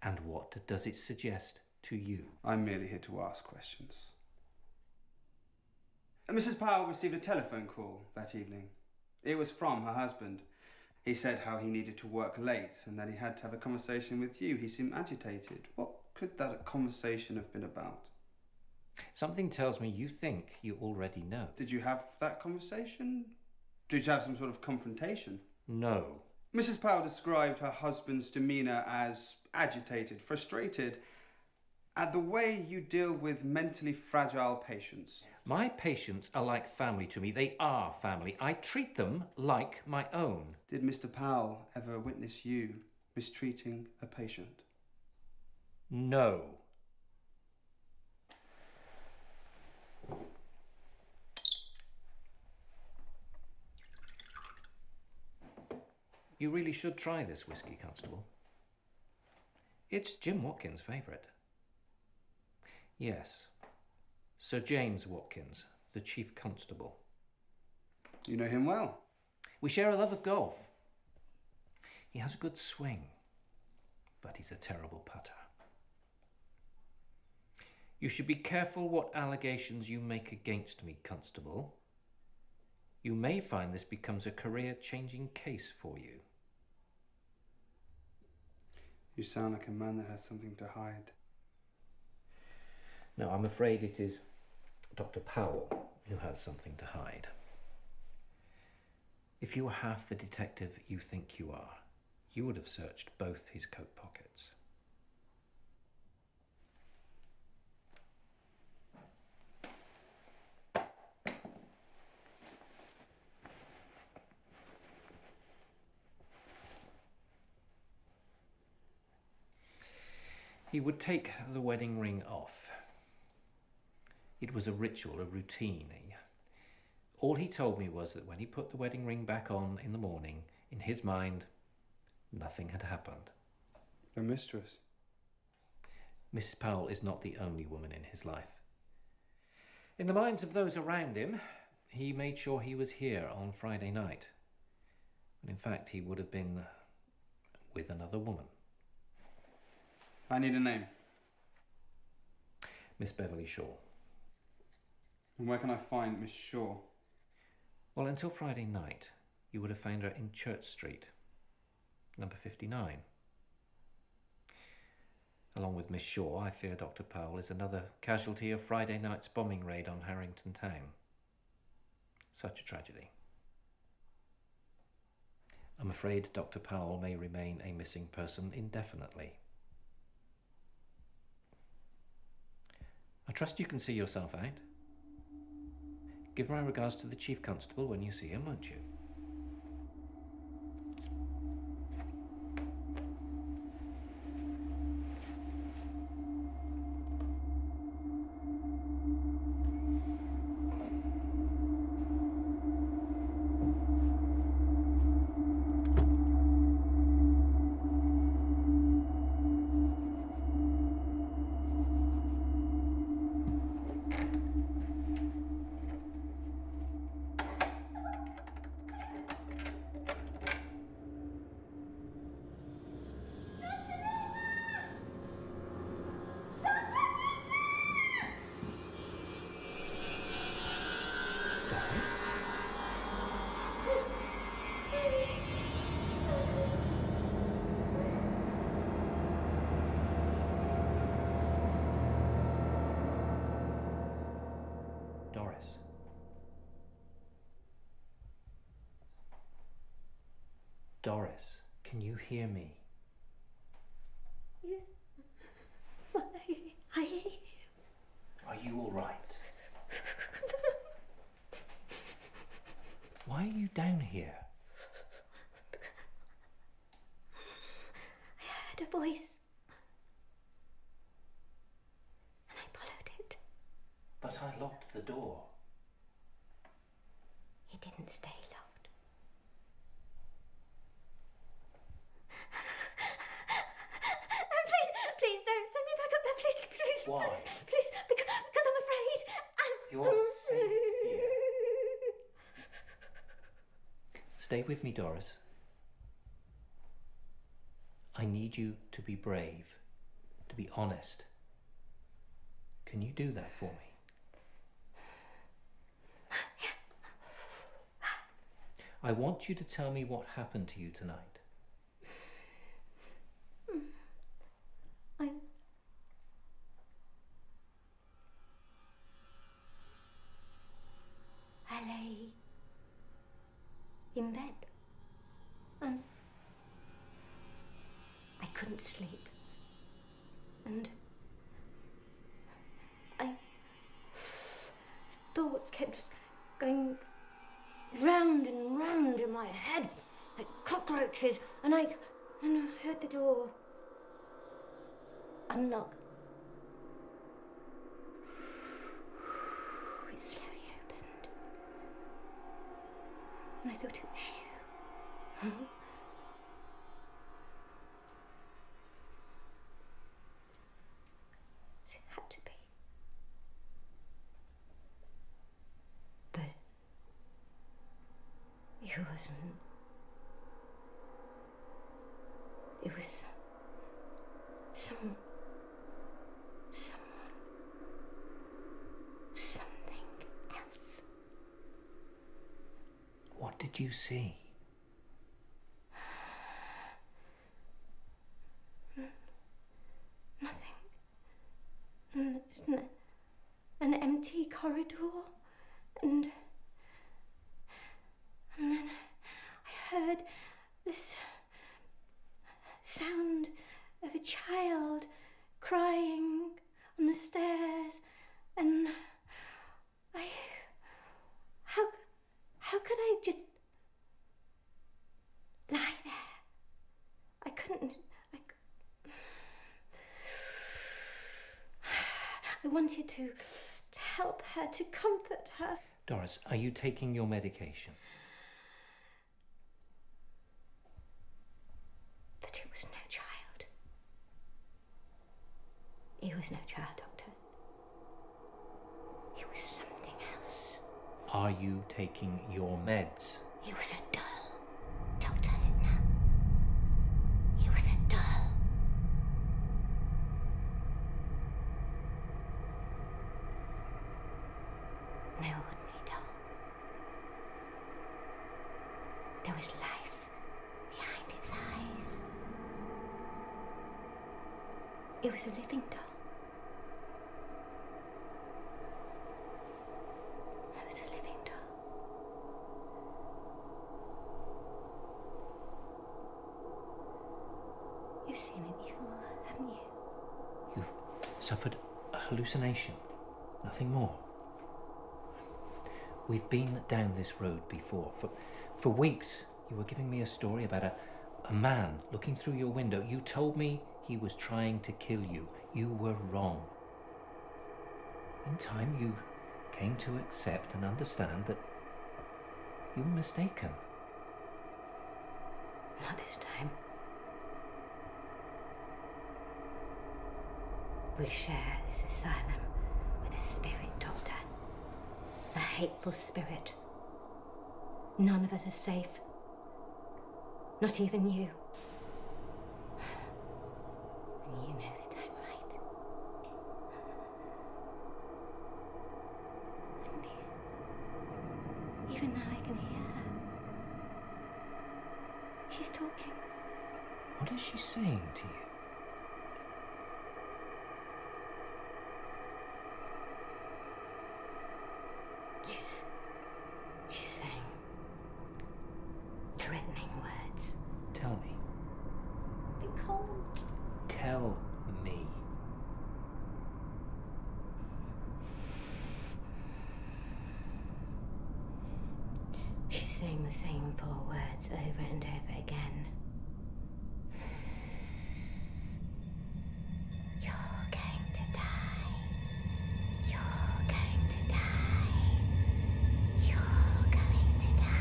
And what does it suggest to you? I'm merely here to ask questions. Mrs. Powell received a telephone call that evening. It was from her husband. He said how he needed to work late and that he had to have a conversation with you. He seemed agitated. What could that conversation have been about? Something tells me you think you already know. Did you have that conversation? Did you have some sort of confrontation? No. Mrs. Powell described her husband's demeanour as agitated, frustrated at the way you deal with mentally fragile patients. My patients are like family to me. They are family. I treat them like my own. Did Mr. Powell ever witness you mistreating a patient? No. You really should try this whiskey, Constable. It's Jim Watkins' favourite. Yes, Sir James Watkins, the Chief Constable. You know him well. We share a love of golf. He has a good swing, but he's a terrible putter. You should be careful what allegations you make against me, Constable. You may find this becomes a career-changing case for you. You sound like a man that has something to hide. No, I'm afraid it is Dr. Powell who has something to hide. If you were half the detective you think you are, you would have searched both his coat pockets. He would take the wedding ring off. It was a ritual, a routine. All he told me was that when he put the wedding ring back on in the morning, in his mind, nothing had happened. A mistress? Mrs. Powell is not the only woman in his life. In the minds of those around him, he made sure he was here on Friday night. And in fact, he would have been with another woman. I need a name. Miss Beverly Shaw. And where can I find Miss Shaw? Well, until Friday night, you would have found her in Church Street, number 59. Along with Miss Shaw, I fear Dr. Powell is another casualty of Friday night's bombing raid on Harrington Town. Such a tragedy. I'm afraid Dr. Powell may remain a missing person indefinitely. I trust you can see yourself out. Give my regards to the Chief Constable when you see him, won't you? Doris. Doris, can you hear me? Yes. Are you all right? Why are you down here? I heard a voice. And I followed it. But I locked the door. It didn't stay locked. Please don't send me back up there. Please. Why? Please, because I'm afraid. You're safe here. Stay with me, Doris. I need you to be brave, to be honest. Can you do that for me? I want you to tell me what happened to you tonight. I lay in bed and I couldn't sleep. And thoughts kept just going round and round in my head like cockroaches, and I heard the door unlock. It slowly opened, and I thought it was you. It had to be. But it wasn't. It was someone, something else. What did you see? Nothing. Just an empty corridor, and then heard this sound of a child crying on the stairs, and how could I just lie there? I couldn't. I wanted to help her, to comfort her. Doris, are you taking your medication? But it was no child. It was no child, Doctor. It was something else. Are you taking your meds? It was a doll, Dr. Littner. It was a doll. No ordinary doll. There was life behind its eyes. It was a living doll. It was a living doll. You've seen it before, haven't you? You've suffered a hallucination, nothing more. We've been down this road before. For weeks, you were giving me a story about a man looking through your window. You told me he was trying to kill you. You were wrong. In time, you came to accept and understand that you were mistaken. Not this time. We share this asylum with a spirit, Doctor. A hateful spirit. None of us are safe. Not even you. And you know that I'm right. Wouldn't you? Even now I can hear her. She's talking. What is she saying to you? She's saying threatening words. Tell me. I can't. Tell me. She's saying the same 4 words over and over again. You're going to die. You're going to die. You're going to die.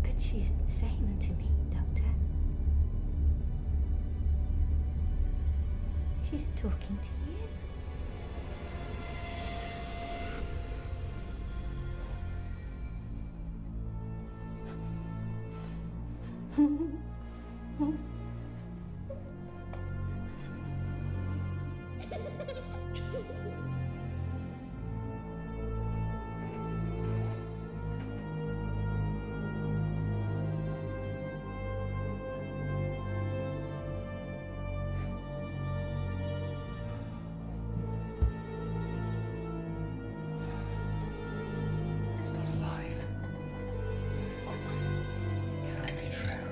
But she's saying them to me, Doctor. She's talking to you. It's not alive. It can't be true.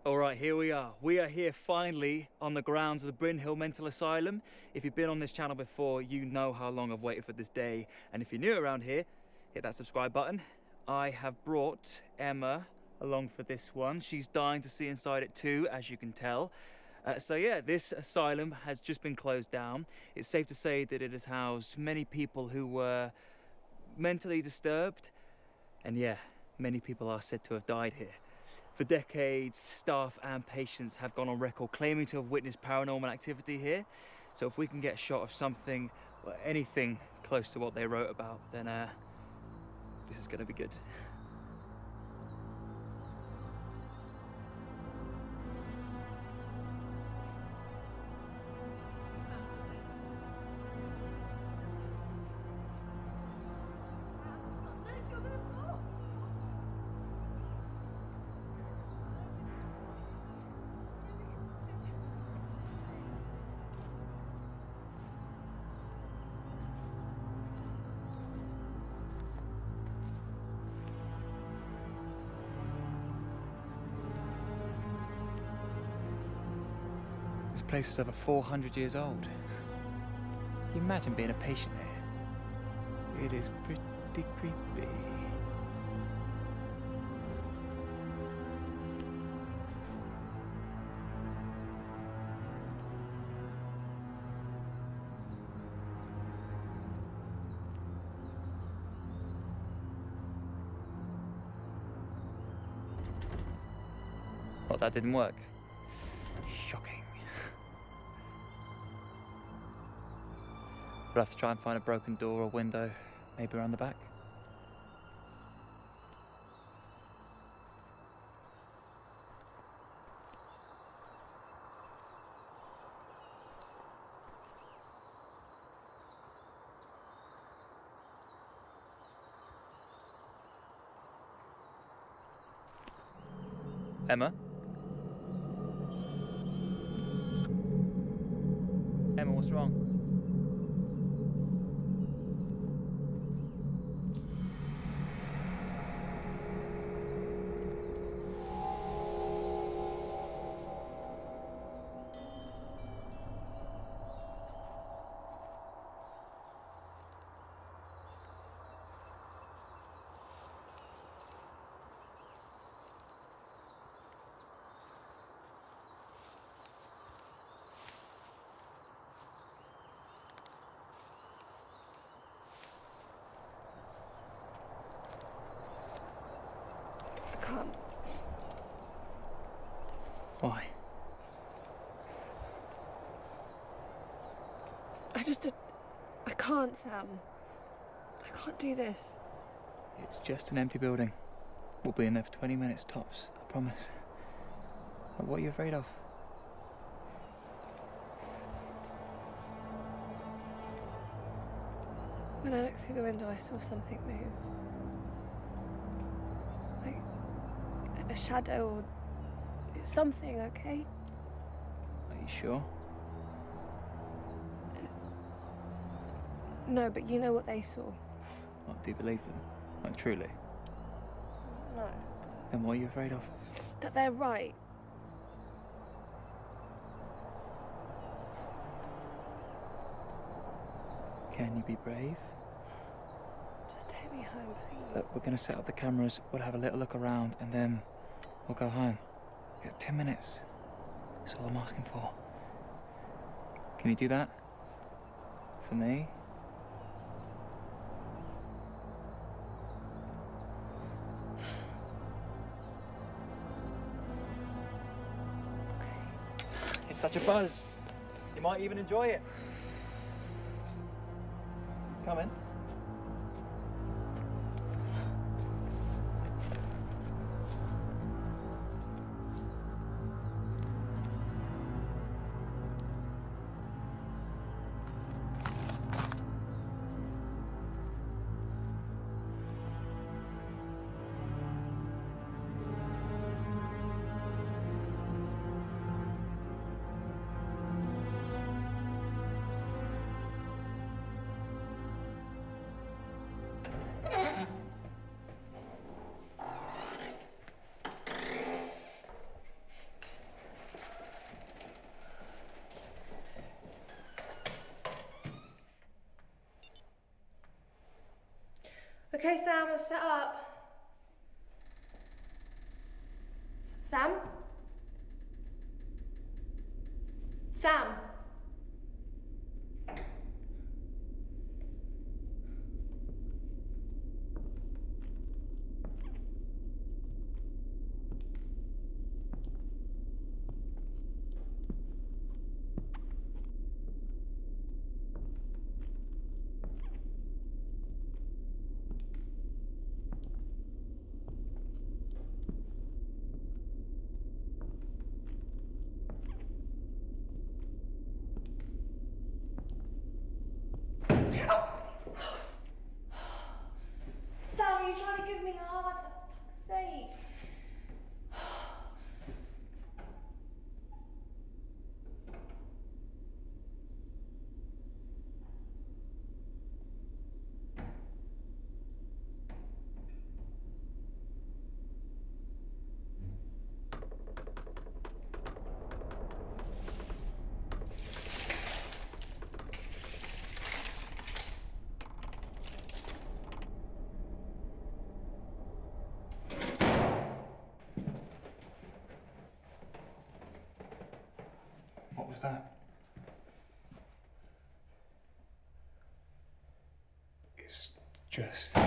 All right, here we are. We are here finally on the grounds of the Bryn Hill Mental Asylum. If you've been on this channel before, you know how long I've waited for this day. And if you're new around here, hit that subscribe button. I have brought Emma along for this one. She's dying to see inside it too, as you can tell. So yeah, this asylum has just been closed down. It's safe to say that it has housed many people who were mentally disturbed. And yeah, many people are said to have died here. For decades, staff and patients have gone on record claiming to have witnessed paranormal activity here. So if we can get a shot of something, or anything close to what they wrote about, then this is gonna be good. This place is over 400 years old. Can you imagine being a patient here? It is pretty creepy. Well, that didn't work. Shocking. We'll have to try and find a broken door or window, maybe around the back. Emma? Emma, what's wrong? Why? I can't, Sam. I can't do this. It's just an empty building. We'll be in there for 20 minutes tops, I promise. What are you afraid of? When I looked through the window, I saw something move. Like a shadow or something, okay? Are you sure? No, but you know what they saw. What, do you believe them? Like, truly? No. Then what are you afraid of? That they're right. Can you be brave? Just take me home, please. Look, we're going to set up the cameras, we'll have a little look around, and then we'll go home. You have 10 minutes. That's all I'm asking for. Can you do that? For me? It's such a buzz. You might even enjoy it. Come in. Okay, Sam, I've set up. Sam? Sam? Sam, are you trying to give me a heart attack? For fuck's sake. What was that? It's just... I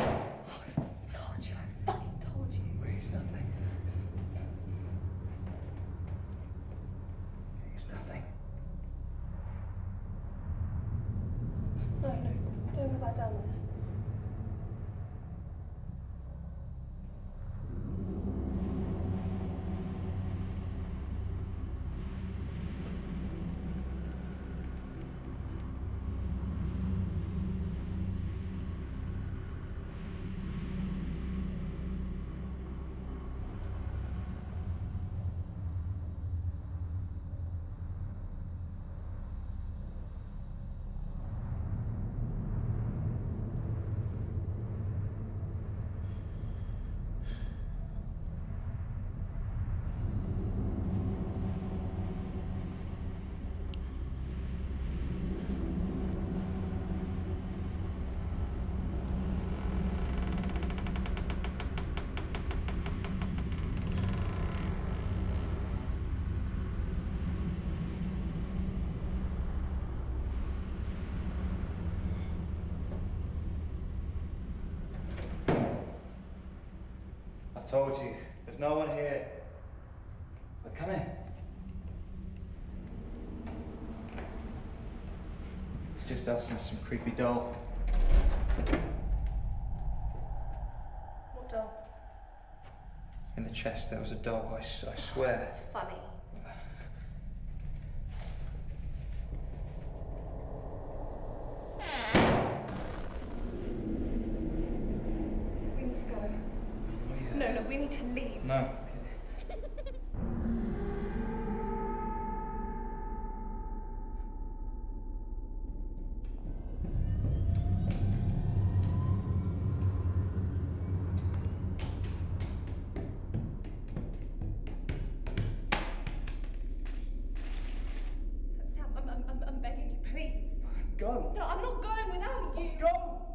told you, I fucking told you. It's nothing. It's nothing. No, don't go back down there. I told you, there's no one here. But come in. It's just us and some creepy doll. What doll? In the chest there was a doll, I swear. Funny. We need to go. No, we need to leave. No. Sam, I'm begging you, please. Go. No, I'm not going without you. Go.